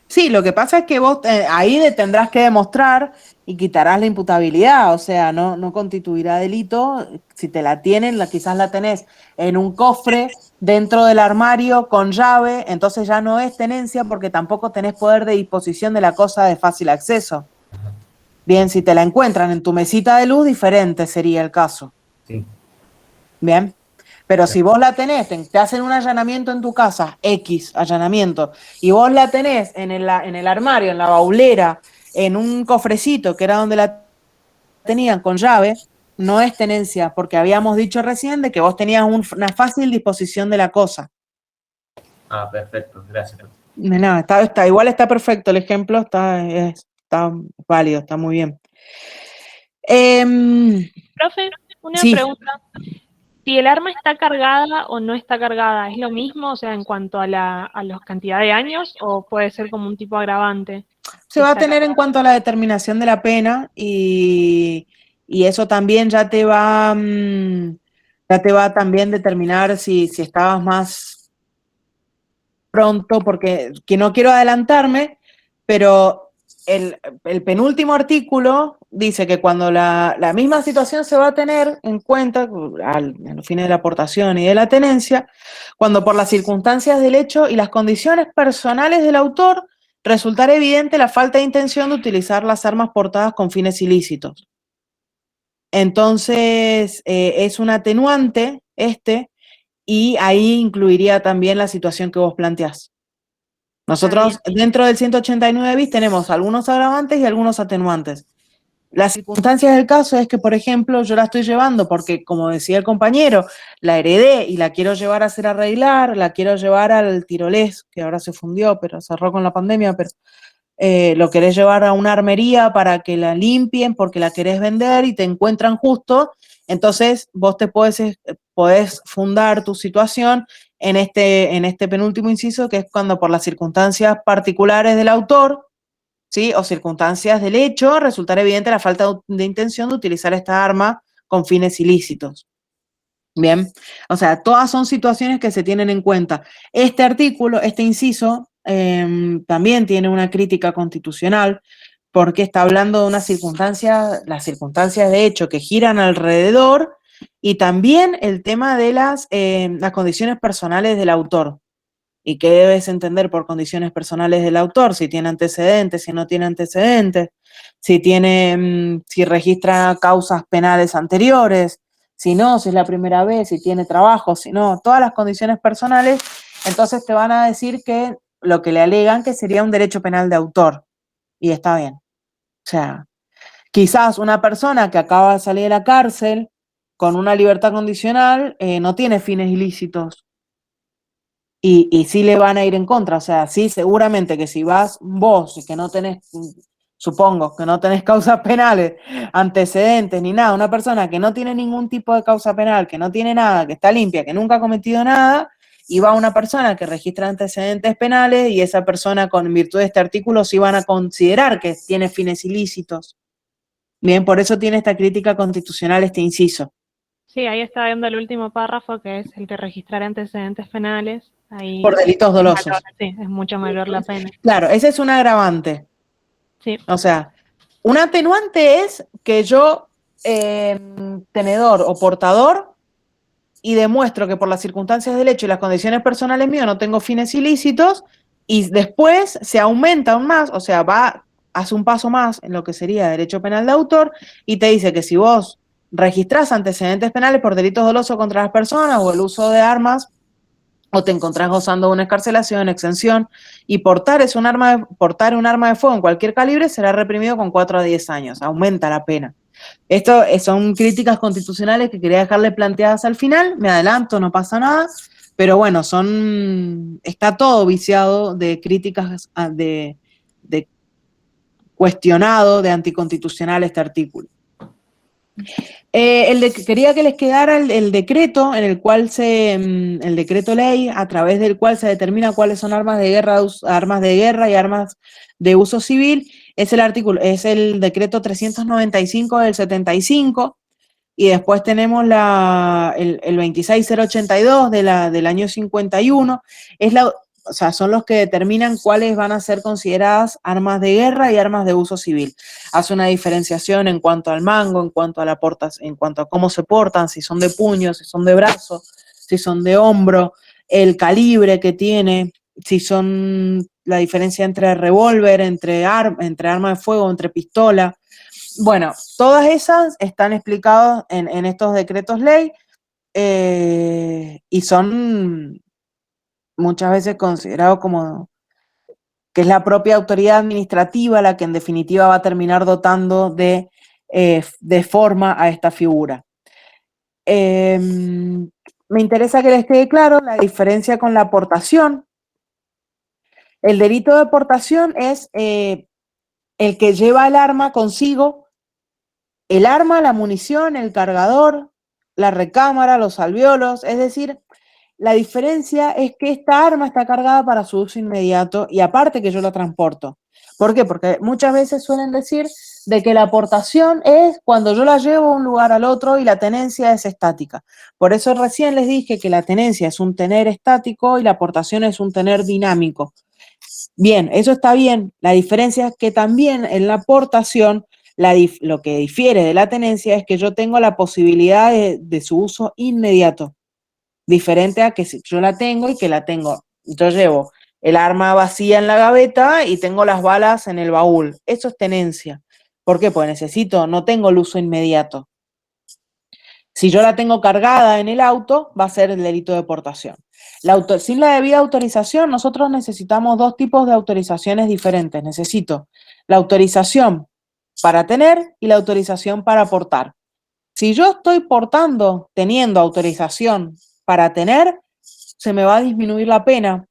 Sí, lo que pasa es que vos ahí tendrás que demostrar y quitarás la imputabilidad, o sea, no constituirá delito. Si te la tienen, quizás la tenés en un cofre dentro del armario con llave, entonces ya no es tenencia porque tampoco tenés poder de disposición de la cosa de fácil acceso. Bien, si te la encuentran en tu mesita de luz, diferente sería el caso. Sí. Bien. Pero si vos la tenés, te hacen un allanamiento en tu casa, X allanamiento, y vos la tenés en el armario, en la baulera, en un cofrecito, que era donde la tenían con llave, no es tenencia, porque habíamos dicho recién de que vos tenías una fácil disposición de la cosa. Ah, perfecto, gracias. No, igual está perfecto, el ejemplo está válido, está muy bien. Profe, una sí. pregunta. Si el arma está cargada o no está cargada, ¿es lo mismo, o sea, en cuanto a la cantidad de años, o puede ser como un tipo agravante? Se va a tener en cuanto a la determinación de la pena y eso también ya te va también determinar si estabas más pronto, porque que no quiero adelantarme, pero el penúltimo artículo dice que cuando la misma situación se va a tener en cuenta a los fines de la aportación y de la tenencia, cuando por las circunstancias del hecho y las condiciones personales del autor resultar evidente la falta de intención de utilizar las armas portadas con fines ilícitos. Entonces, es un atenuante y ahí incluiría también la situación que vos planteás. Nosotros dentro del 189 bis tenemos algunos agravantes y algunos atenuantes. Las circunstancias del caso es que, por ejemplo, yo la estoy llevando porque, como decía el compañero, la heredé y la quiero llevar a hacer arreglar, la quiero llevar al tirolés, que ahora se fundió, pero cerró con la pandemia, pero lo querés llevar a una armería para que la limpien porque la querés vender y te encuentran justo, entonces vos podés fundar tu situación en este penúltimo inciso, que es cuando por las circunstancias particulares del autor, ¿sí? O circunstancias del hecho, resultar evidente la falta de intención de utilizar esta arma con fines ilícitos. Bien, o sea, todas son situaciones que se tienen en cuenta. Este artículo, este inciso, también tiene una crítica constitucional porque está hablando de las circunstancias de hecho que giran alrededor y también el tema de las condiciones personales del autor. ¿Y qué debes entender por condiciones personales del autor? Si tiene antecedentes, si no tiene antecedentes, si registra causas penales anteriores, si no, si es la primera vez, si tiene trabajo, si no, todas las condiciones personales, entonces te van a decir que lo que le alegan que sería un derecho penal de autor. Y está bien. O sea, quizás una persona que acaba de salir de la cárcel con una libertad condicional no tiene fines ilícitos. Y sí le van a ir en contra, o sea, sí, seguramente que si vas vos y que no tenés, supongo, que no tenés causas penales, antecedentes ni nada, una persona que no tiene ningún tipo de causa penal, que no tiene nada, que está limpia, que nunca ha cometido nada, y va una persona que registra antecedentes penales y esa persona con virtud de este artículo sí van a considerar que tiene fines ilícitos. Bien, por eso tiene esta crítica constitucional este inciso. Sí, ahí está viendo el último párrafo, que es el de registrar antecedentes penales. Ahí Por delitos dolosos. sí, es mucho mayor la pena. Claro, ese es un agravante. Sí. O sea, un atenuante es que yo, tenedor o portador, y demuestro que por las circunstancias del hecho y las condiciones personales mías no tengo fines ilícitos, y después se aumenta aún más, o sea, hace un paso más en lo que sería derecho penal de autor, y te dice que si vos registrás antecedentes penales por delitos dolosos contra las personas o el uso de armas, o te encontrás gozando de una excarcelación, exención, y portar un arma de fuego en cualquier calibre será reprimido con 4 a 10 años, aumenta la pena. Esto son críticas constitucionales que quería dejarle planteadas al final, me adelanto, no pasa nada, pero bueno, está todo viciado de críticas, de cuestionado, de anticonstitucional este artículo. Quería que les quedara el decreto en el cual el decreto ley a través del cual se determina cuáles son armas de guerra y armas de uso civil. Es el decreto 395 del 75, y después tenemos el 26082 del año 51. O sea, son los que determinan cuáles van a ser consideradas armas de guerra y armas de uso civil. Hace una diferenciación en cuanto al mango, en cuanto a cómo se portan, si son de puño, si son de brazo, si son de hombro, el calibre que tiene, si son la diferencia entre revólver, entre arma de fuego, entre pistola. Bueno, todas esas están explicadas en estos decretos ley, y son muchas veces considerado como que es la propia autoridad administrativa la que en definitiva va a terminar dotando de forma a esta figura. Me interesa que les quede claro la diferencia con la aportación. El delito de aportación es el que lleva el arma consigo, el arma, la munición, el cargador, la recámara, los alvéolos, es decir, la diferencia es que esta arma está cargada para su uso inmediato y aparte que yo la transporto. ¿Por qué? Porque muchas veces suelen decir de que la aportación es cuando yo la llevo de un lugar al otro y la tenencia es estática. Por eso recién les dije que la tenencia es un tener estático y la aportación es un tener dinámico. Bien, eso está bien. La diferencia es que también en la aportación lo que difiere de la tenencia es que yo tengo la posibilidad de su uso inmediato. Diferente a que si yo la tengo yo llevo el arma vacía en la gaveta y tengo las balas en el baúl. Eso es tenencia. ¿Por qué? Pues no tengo el uso inmediato. Si yo la tengo cargada en el auto, va a ser el delito de portación. Sin la debida autorización, nosotros necesitamos dos tipos de autorizaciones diferentes. Necesito la autorización para tener y la autorización para portar. Si yo estoy teniendo autorización para tener, se me va a disminuir la pena,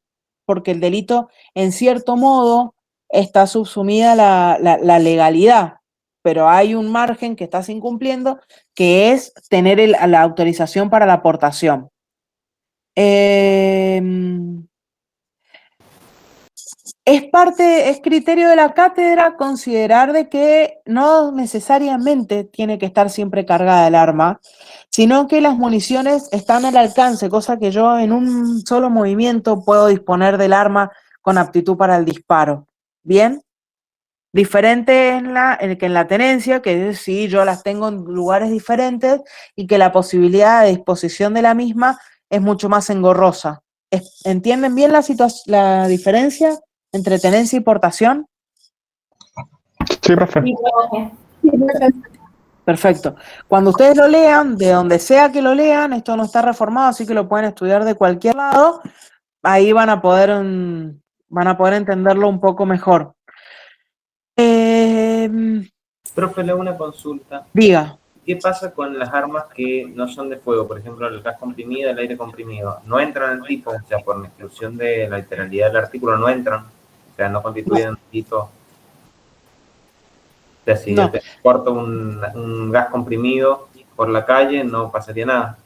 porque el delito, en cierto modo, está subsumida la legalidad, pero hay un margen que estás incumpliendo, que es tener la autorización para la aportación. Es criterio de la cátedra considerar de que no necesariamente tiene que estar siempre cargada el arma, sino que las municiones están al alcance, cosa que yo en un solo movimiento puedo disponer del arma con aptitud para el disparo. ¿Bien? Diferente que en la tenencia, que sí, yo las tengo en lugares diferentes y que la posibilidad de disposición de la misma es mucho más engorrosa. ¿Entienden bien la diferencia entre tenencia y portación? Sí, profe. Perfecto. Cuando ustedes lo lean, de donde sea que lo lean, esto no está reformado, así que lo pueden estudiar de cualquier lado, ahí van a poder entenderlo un poco mejor. Profe, le hago una consulta. Diga. ¿Qué pasa con las armas que no son de fuego? Por ejemplo, el gas comprimido, el aire comprimido. ¿No entran en el tipo? O sea, por la exclusión de la literalidad del artículo, no entran. O sea, no constituyen un delito. O sea, si yo te porto un gas comprimido por la calle, no pasaría nada.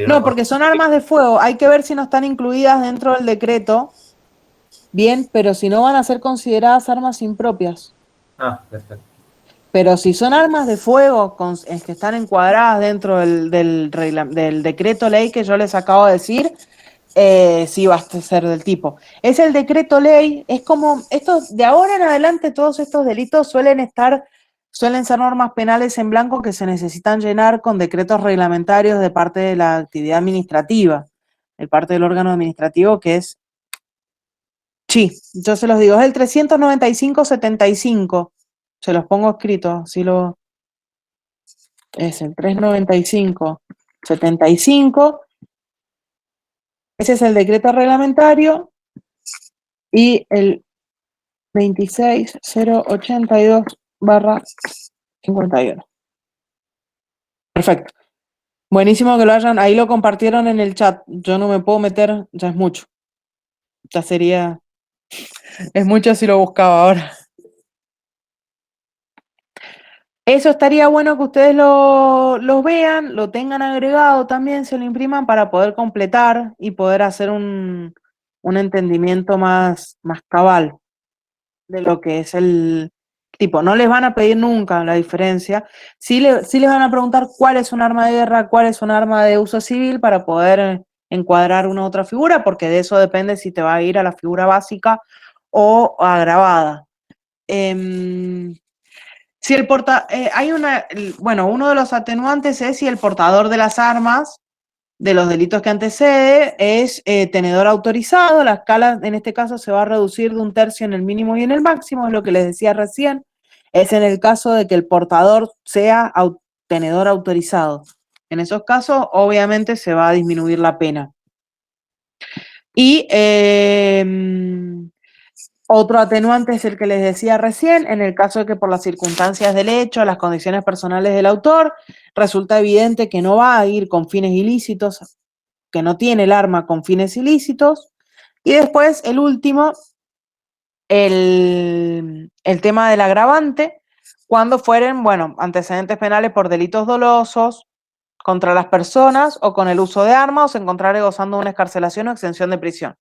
No, porque son armas de fuego. Hay que ver si no están incluidas dentro del decreto. Bien, pero si no van a ser consideradas armas impropias. Ah, perfecto. Pero si son armas de fuego que están encuadradas dentro del decreto ley que yo les acabo de decir, sí va a ser del tipo. Es el decreto ley, es como, de ahora en adelante todos estos delitos suelen ser normas penales en blanco que se necesitan llenar con decretos reglamentarios de parte de la actividad administrativa, de parte del órgano administrativo que es, sí, yo se los digo, es el 395-75. Se los pongo escrito, es el 395-75. Ese es el decreto reglamentario y el 26082/51. Perfecto. Buenísimo que lo hayan, ahí lo compartieron en el chat. Yo no me puedo meter, ya es mucho. Ya es mucho si lo buscaba ahora. Eso estaría bueno que ustedes lo vean, lo tengan agregado también, se lo impriman para poder completar y poder hacer un entendimiento más cabal de lo que es el tipo. No les van a pedir nunca la diferencia. Sí les van a preguntar cuál es un arma de guerra, cuál es un arma de uso civil para poder encuadrar una u otra figura, porque de eso depende si te va a ir a la figura básica o agravada. Si uno de los atenuantes es si el portador de las armas de los delitos que antecede es tenedor autorizado. La escala en este caso se va a reducir de 1/3 en el mínimo y en el máximo, es lo que les decía recién. Es en el caso de que el portador sea tenedor autorizado. En esos casos, obviamente, se va a disminuir la pena. Y otro atenuante es el que les decía recién, en el caso de que por las circunstancias del hecho, las condiciones personales del autor, resulta evidente que no va a ir con fines ilícitos, que no tiene el arma con fines ilícitos. Y después, el último, el tema del agravante, cuando fueren, antecedentes penales por delitos dolosos contra las personas o con el uso de armas o se encontrare gozando de una excarcelación o exención de prisión.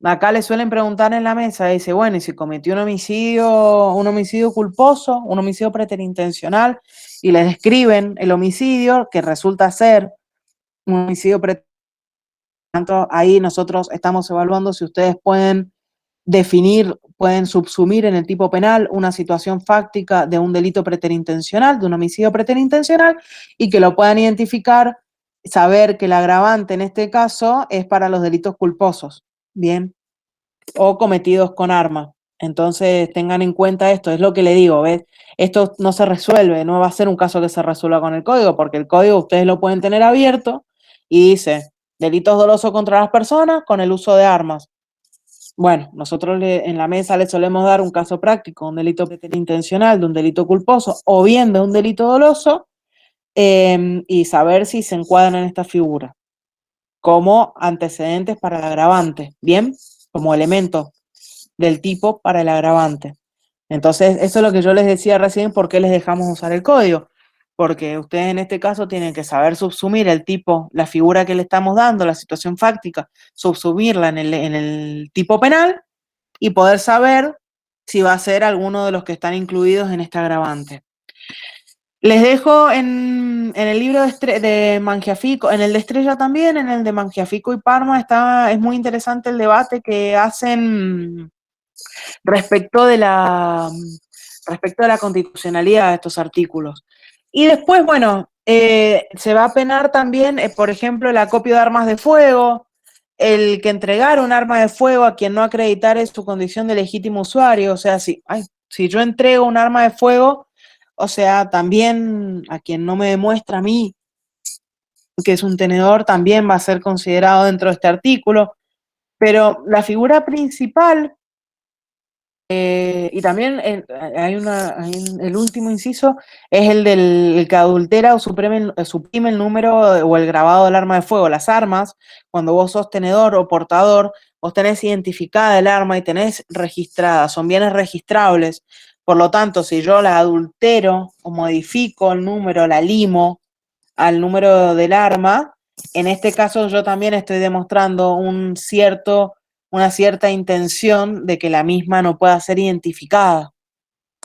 Acá le suelen preguntar en la mesa, dice, bueno, y si cometió un homicidio culposo, un homicidio preterintencional, y les describen el homicidio, que resulta ser un homicidio preterintencional, ahí nosotros estamos evaluando si ustedes pueden subsumir en el tipo penal una situación fáctica de un delito preterintencional, de un homicidio preterintencional, y que lo puedan identificar, saber que el agravante en este caso es para los delitos culposos. Bien, o cometidos con arma. Entonces tengan en cuenta esto, es lo que le digo, ¿ves? Esto no se resuelve, no va a ser un caso que se resuelva con el código, porque el código ustedes lo pueden tener abierto y dice, delitos dolosos contra las personas con el uso de armas. Bueno, nosotros en la mesa le solemos dar un caso práctico, un delito intencional, de un delito culposo, o bien de un delito doloso, y saber si se encuadran en esta figura como antecedentes para el agravante, ¿bien? Como elemento del tipo para el agravante. Entonces, eso es lo que yo les decía recién, ¿por qué les dejamos usar el código? Porque ustedes en este caso tienen que saber subsumir el tipo, la figura que le estamos dando, la situación fáctica, subsumirla en el tipo penal y poder saber si va a ser alguno de los que están incluidos en este agravante. Les dejo en el libro de Mangiafico, en el de Estrella también, en el de Mangiafico y Parma, es muy interesante el debate que hacen respecto de la constitucionalidad de estos artículos. Y después, se va a penar también, por ejemplo, el acopio de armas de fuego, el que entregara un arma de fuego a quien no acreditare su condición de legítimo usuario, o sea, si yo entrego un arma de fuego, o sea, también a quien no me demuestra a mí que es un tenedor, también va a ser considerado dentro de este artículo, pero la figura principal, y también el último inciso, es el del que adultera o suprime el número o el grabado del arma de fuego. Las armas, cuando vos sos tenedor o portador, vos tenés identificada el arma y tenés registrada, son bienes registrables. Por lo tanto, si yo la adultero o modifico el número, la limo al número del arma, en este caso yo también estoy demostrando una cierta intención de que la misma no pueda ser identificada.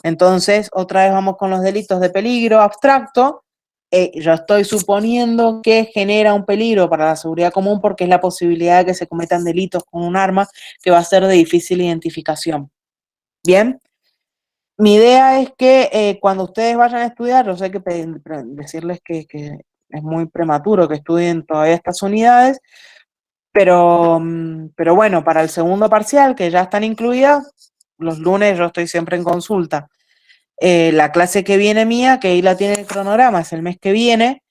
Entonces, otra vez vamos con los delitos de peligro abstracto. Yo estoy suponiendo que genera un peligro para la seguridad común porque es la posibilidad de que se cometan delitos con un arma que va a ser de difícil identificación. Bien. Mi idea es que cuando ustedes vayan a estudiar, yo sé que decirles que es muy prematuro que estudien todavía estas unidades, pero bueno, para el segundo parcial, que ya están incluidas, los lunes yo estoy siempre en consulta. La clase que viene mía, que ahí la tiene el cronograma, es el mes que viene,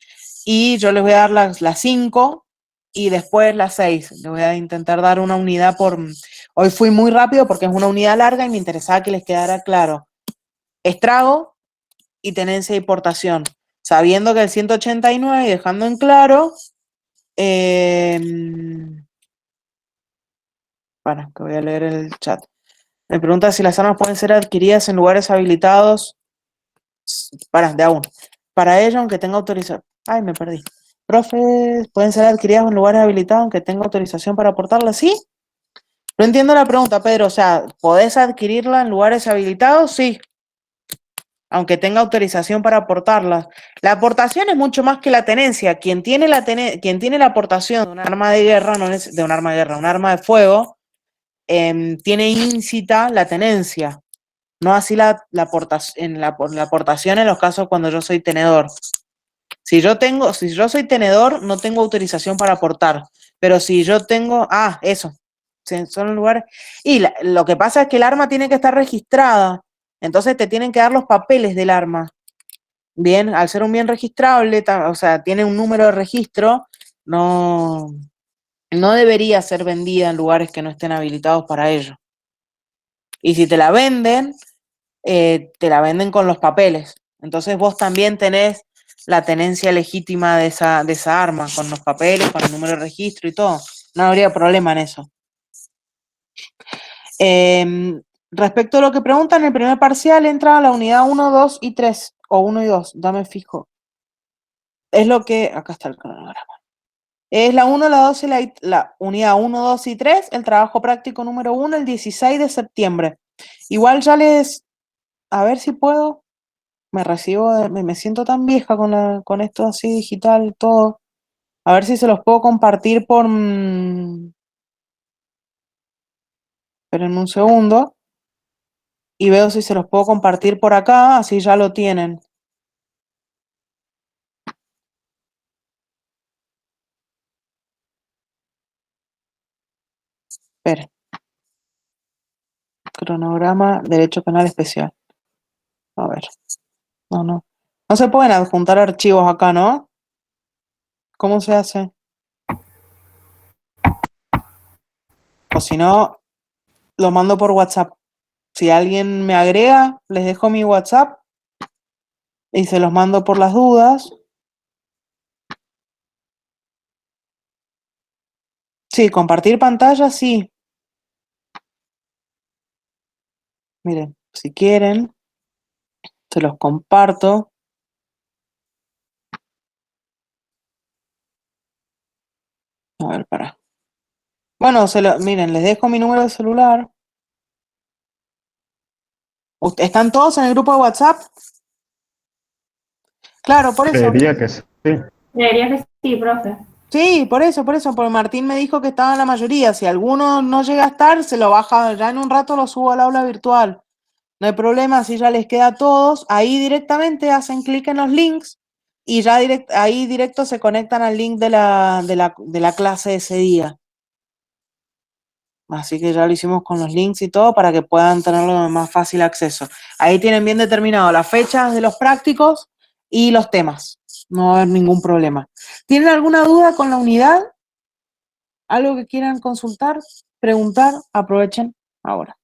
y yo les voy a dar las 5 y después las 6. Les voy a intentar dar una unidad Hoy fui muy rápido porque es una unidad larga y me interesaba que les quedara claro. Estrago y tenencia y portación, sabiendo que el 189 y dejando en claro, bueno, que voy a leer el chat. Me pregunta si las armas pueden ser adquiridas en lugares habilitados. De a uno. Para ello, aunque tenga autorización. Ay, me perdí. Profe, ¿pueden ser adquiridas en lugares habilitados aunque tenga autorización para portarlas? ¿Sí? No entiendo la pregunta, Pedro. O sea, ¿podés adquirirla en lugares habilitados? Sí. Aunque tenga autorización para aportarlas. La aportación es mucho más que la tenencia. Quien tiene la aportación de un arma de guerra, no es de un arma de guerra, un arma de fuego, tiene íncita la tenencia. No así la aportación en los casos cuando yo soy tenedor. Si yo soy tenedor, no tengo autorización para aportar. Pero si yo tengo, eso. Son lugares. Y lo que pasa es que el arma tiene que estar registrada. Entonces te tienen que dar los papeles del arma. Bien, al ser un bien registrable, o sea, tiene un número de registro, no debería ser vendida en lugares que no estén habilitados para ello. Y si te la venden con los papeles. Entonces vos también tenés la tenencia legítima de esa arma, con los papeles, con el número de registro y todo. No habría problema en eso. Respecto a lo que preguntan, el primer parcial entra a la unidad 1, 2 y 3, o 1 y 2, dame fijo. Es lo que, acá está el cronograma. Es la 1, la 2 y la unidad 1, 2 y 3, el trabajo práctico número 1, el 16 de septiembre. Igual ya a ver si puedo, me siento tan vieja con esto así digital, todo. A ver si se los puedo compartir esperen un segundo. Y veo si se los puedo compartir por acá, así ya lo tienen. Espera. Cronograma, Derecho Penal Especial. A ver. No. No se pueden adjuntar archivos acá, ¿no? ¿Cómo se hace? O si no, lo mando por WhatsApp. Si alguien me agrega, les dejo mi WhatsApp y se los mando por las dudas. Sí, compartir pantalla, sí. Miren, si quieren, se los comparto. A ver, para. Bueno, miren, les dejo mi número de celular. ¿Están todos en el grupo de WhatsApp? Claro, por eso. Creería que sí. Creería que sí, profe. Sí, por eso, porque Martín me dijo que estaba en la mayoría. Si alguno no llega a estar, se lo baja, ya en un rato lo subo al aula virtual. No hay problema, si ya les queda a todos, ahí directamente hacen clic en los links y ya ahí directo se conectan al link de la clase de ese día. Así que ya lo hicimos con los links y todo para que puedan tenerlo de más fácil acceso. Ahí tienen bien determinado las fechas de los prácticos y los temas. No va a haber ningún problema. ¿Tienen alguna duda con la unidad? ¿Algo que quieran consultar, preguntar? Aprovechen ahora.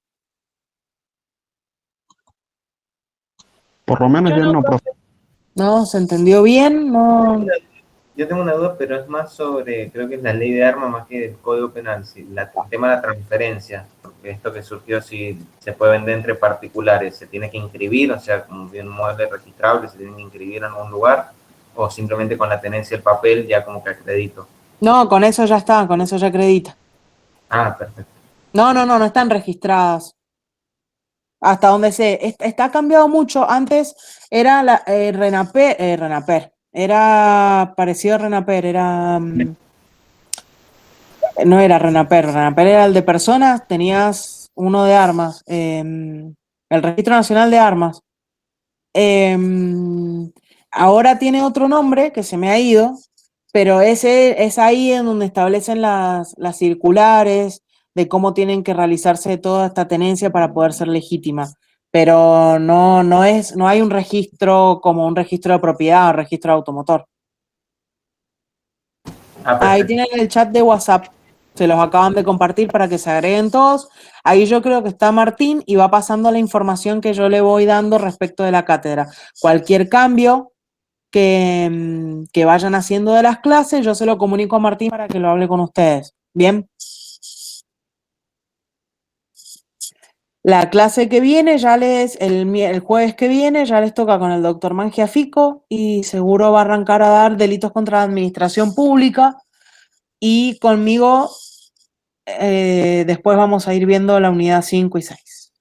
Por lo menos Yo yo no, no, profe. ¿No? ¿Se entendió bien? No. Yo tengo una duda, pero es más sobre, creo que es la ley de armas más que el código penal, si el tema de la transferencia, porque esto que surgió, si se puede vender entre particulares, se tiene que inscribir, o sea, como bien un mueble registrable, se tiene que inscribir en algún lugar, o simplemente con la tenencia del papel ya como que acredito. No, con eso ya está, con eso ya acredita. Ah, perfecto. No están registradas. Hasta donde está cambiado mucho. Antes era la Renaper, era parecido a Renaper, era no era Renaper era el de personas, tenías uno de armas, el Registro Nacional de Armas. Ahora tiene otro nombre que se me ha ido, pero ese es ahí en donde establecen las circulares de cómo tienen que realizarse toda esta tenencia para poder ser legítima. Pero no hay un registro como un registro de propiedad o registro de automotor. Ahí tienen el chat de WhatsApp. Se los acaban de compartir para que se agreguen todos. Ahí yo creo que está Martín y va pasando la información que yo le voy dando respecto de la cátedra. Cualquier cambio que vayan haciendo de las clases, yo se lo comunico a Martín para que lo hable con ustedes. ¿Bien? La clase que viene, el jueves que viene, ya les toca con el doctor Mangiafico y seguro va a arrancar a dar delitos contra la administración pública y conmigo después vamos a ir viendo la unidad 5 y 6.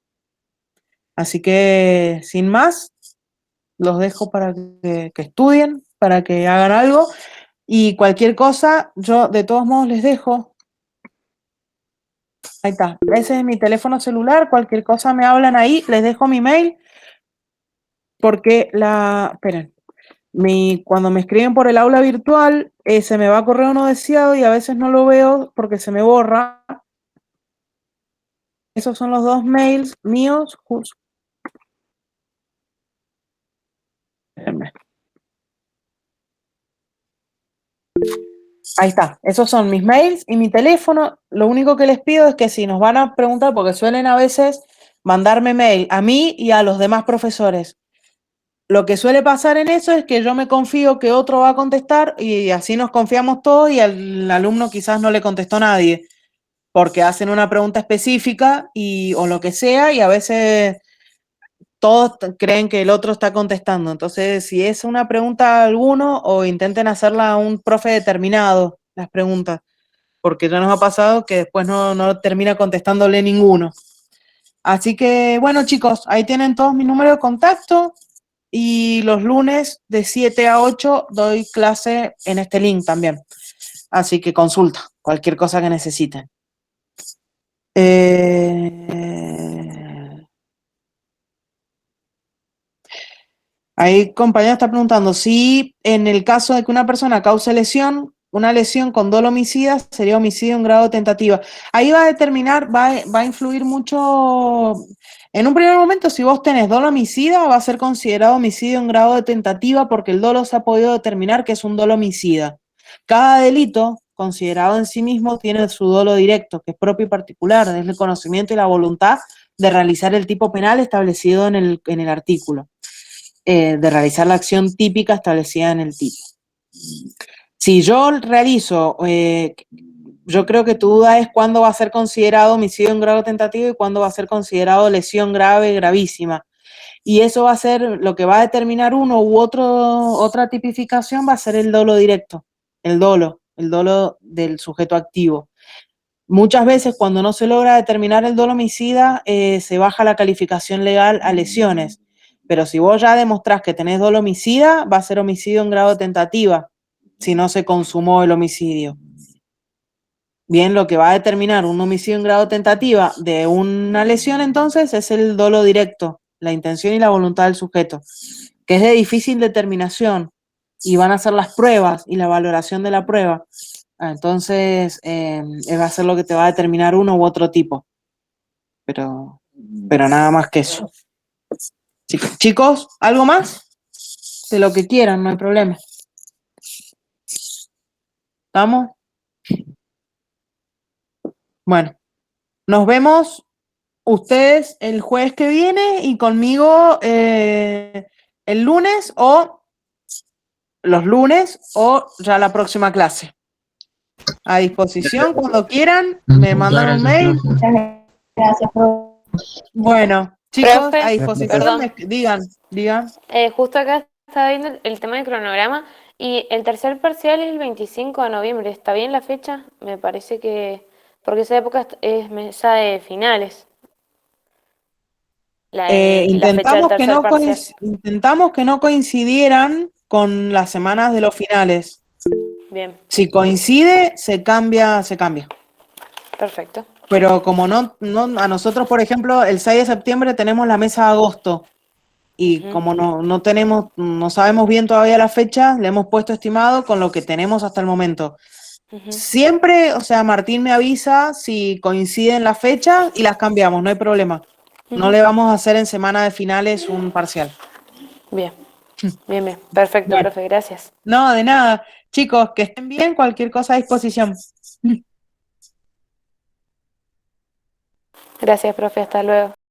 Así que, sin más, los dejo para que estudien, para que hagan algo y cualquier cosa, yo de todos modos les dejo. Ahí está, ese es mi teléfono celular, cualquier cosa me hablan ahí, les dejo mi mail, porque esperen, cuando me escriben por el aula virtual, se me va a correo no deseado y a veces no lo veo porque se me borra. Esos son los dos mails míos, espérenme. Ahí está, esos son mis mails y mi teléfono. Lo único que les pido es que si nos van a preguntar, porque suelen a veces mandarme mail a mí y a los demás profesores. Lo que suele pasar en eso es que yo me confío que otro va a contestar y así nos confiamos todos y al alumno quizás no le contestó nadie, porque hacen una pregunta específica o lo que sea y a veces todos creen que el otro está contestando. Entonces, si es una pregunta a alguno o intenten hacerla a un profe determinado, las preguntas, porque ya nos ha pasado que después no termina contestándole ninguno. Así que, bueno, chicos, ahí tienen todos mis números de contacto y los lunes de 7 a 8 doy clase en este link también. Así que consulta, cualquier cosa que necesiten. Ahí, compañero, está preguntando si en el caso de que una persona cause lesión, una lesión con dolo homicida sería homicidio en grado de tentativa. Ahí va a determinar, va a influir mucho. En un primer momento, si vos tenés dolo homicida, va a ser considerado homicidio en grado de tentativa porque el dolo se ha podido determinar que es un dolo homicida. Cada delito considerado en sí mismo tiene su dolo directo, que es propio y particular, es el conocimiento y la voluntad de realizar el tipo penal establecido en el artículo. De realizar la acción típica establecida en el tipo. Si yo realizo, yo creo que tu duda es cuándo va a ser considerado homicidio en grado tentativo y cuándo va a ser considerado lesión grave, gravísima. Y eso va a ser lo que va a determinar uno u otra tipificación, va a ser el dolo directo, el dolo del sujeto activo. Muchas veces cuando no se logra determinar el dolo homicida, se baja la calificación legal a lesiones. Pero si vos ya demostrás que tenés dolo homicida, va a ser homicidio en grado de tentativa, si no se consumó el homicidio. Bien, lo que va a determinar un homicidio en grado de tentativa de una lesión, entonces, es el dolo directo, la intención y la voluntad del sujeto, que es de difícil determinación, y van a ser las pruebas y la valoración de la prueba. Entonces, va a ser lo que te va a determinar uno u otro tipo. Pero nada más que eso. Chicos, ¿algo más? De lo que quieran, no hay problema. ¿Estamos? Bueno, nos vemos ustedes el jueves que viene y conmigo el lunes o los lunes o ya la próxima clase. A disposición, cuando quieran, me mandan un mail. Muchas gracias, profe. Bueno, chicos, Profe, a disposición, perdón. digan. Justo acá estaba viendo el tema del cronograma y el tercer parcial es el 25 de noviembre. ¿Está bien la fecha? Me parece que... Porque esa época es mesa de finales. La fecha del Intentamos que tercer parcial. intentamos que no coincidieran con las semanas de los finales. Bien, Si coincide, se cambia. perfecto. Pero como no, a nosotros, por ejemplo, el 6 de septiembre tenemos la mesa de agosto. Y Ujú. como no sabemos bien todavía la fecha, le hemos puesto estimado con lo que tenemos hasta el momento. Ujú. Siempre, o sea, Martín me avisa si coinciden las fechas y las cambiamos, no hay problema. No Ujú. le vamos a hacer en semana de finales un parcial. Bien, bien. Perfecto, Bueno. profe, gracias. No, de nada. Chicos, que estén bien, cualquier cosa a disposición. Gracias, profe, hasta luego.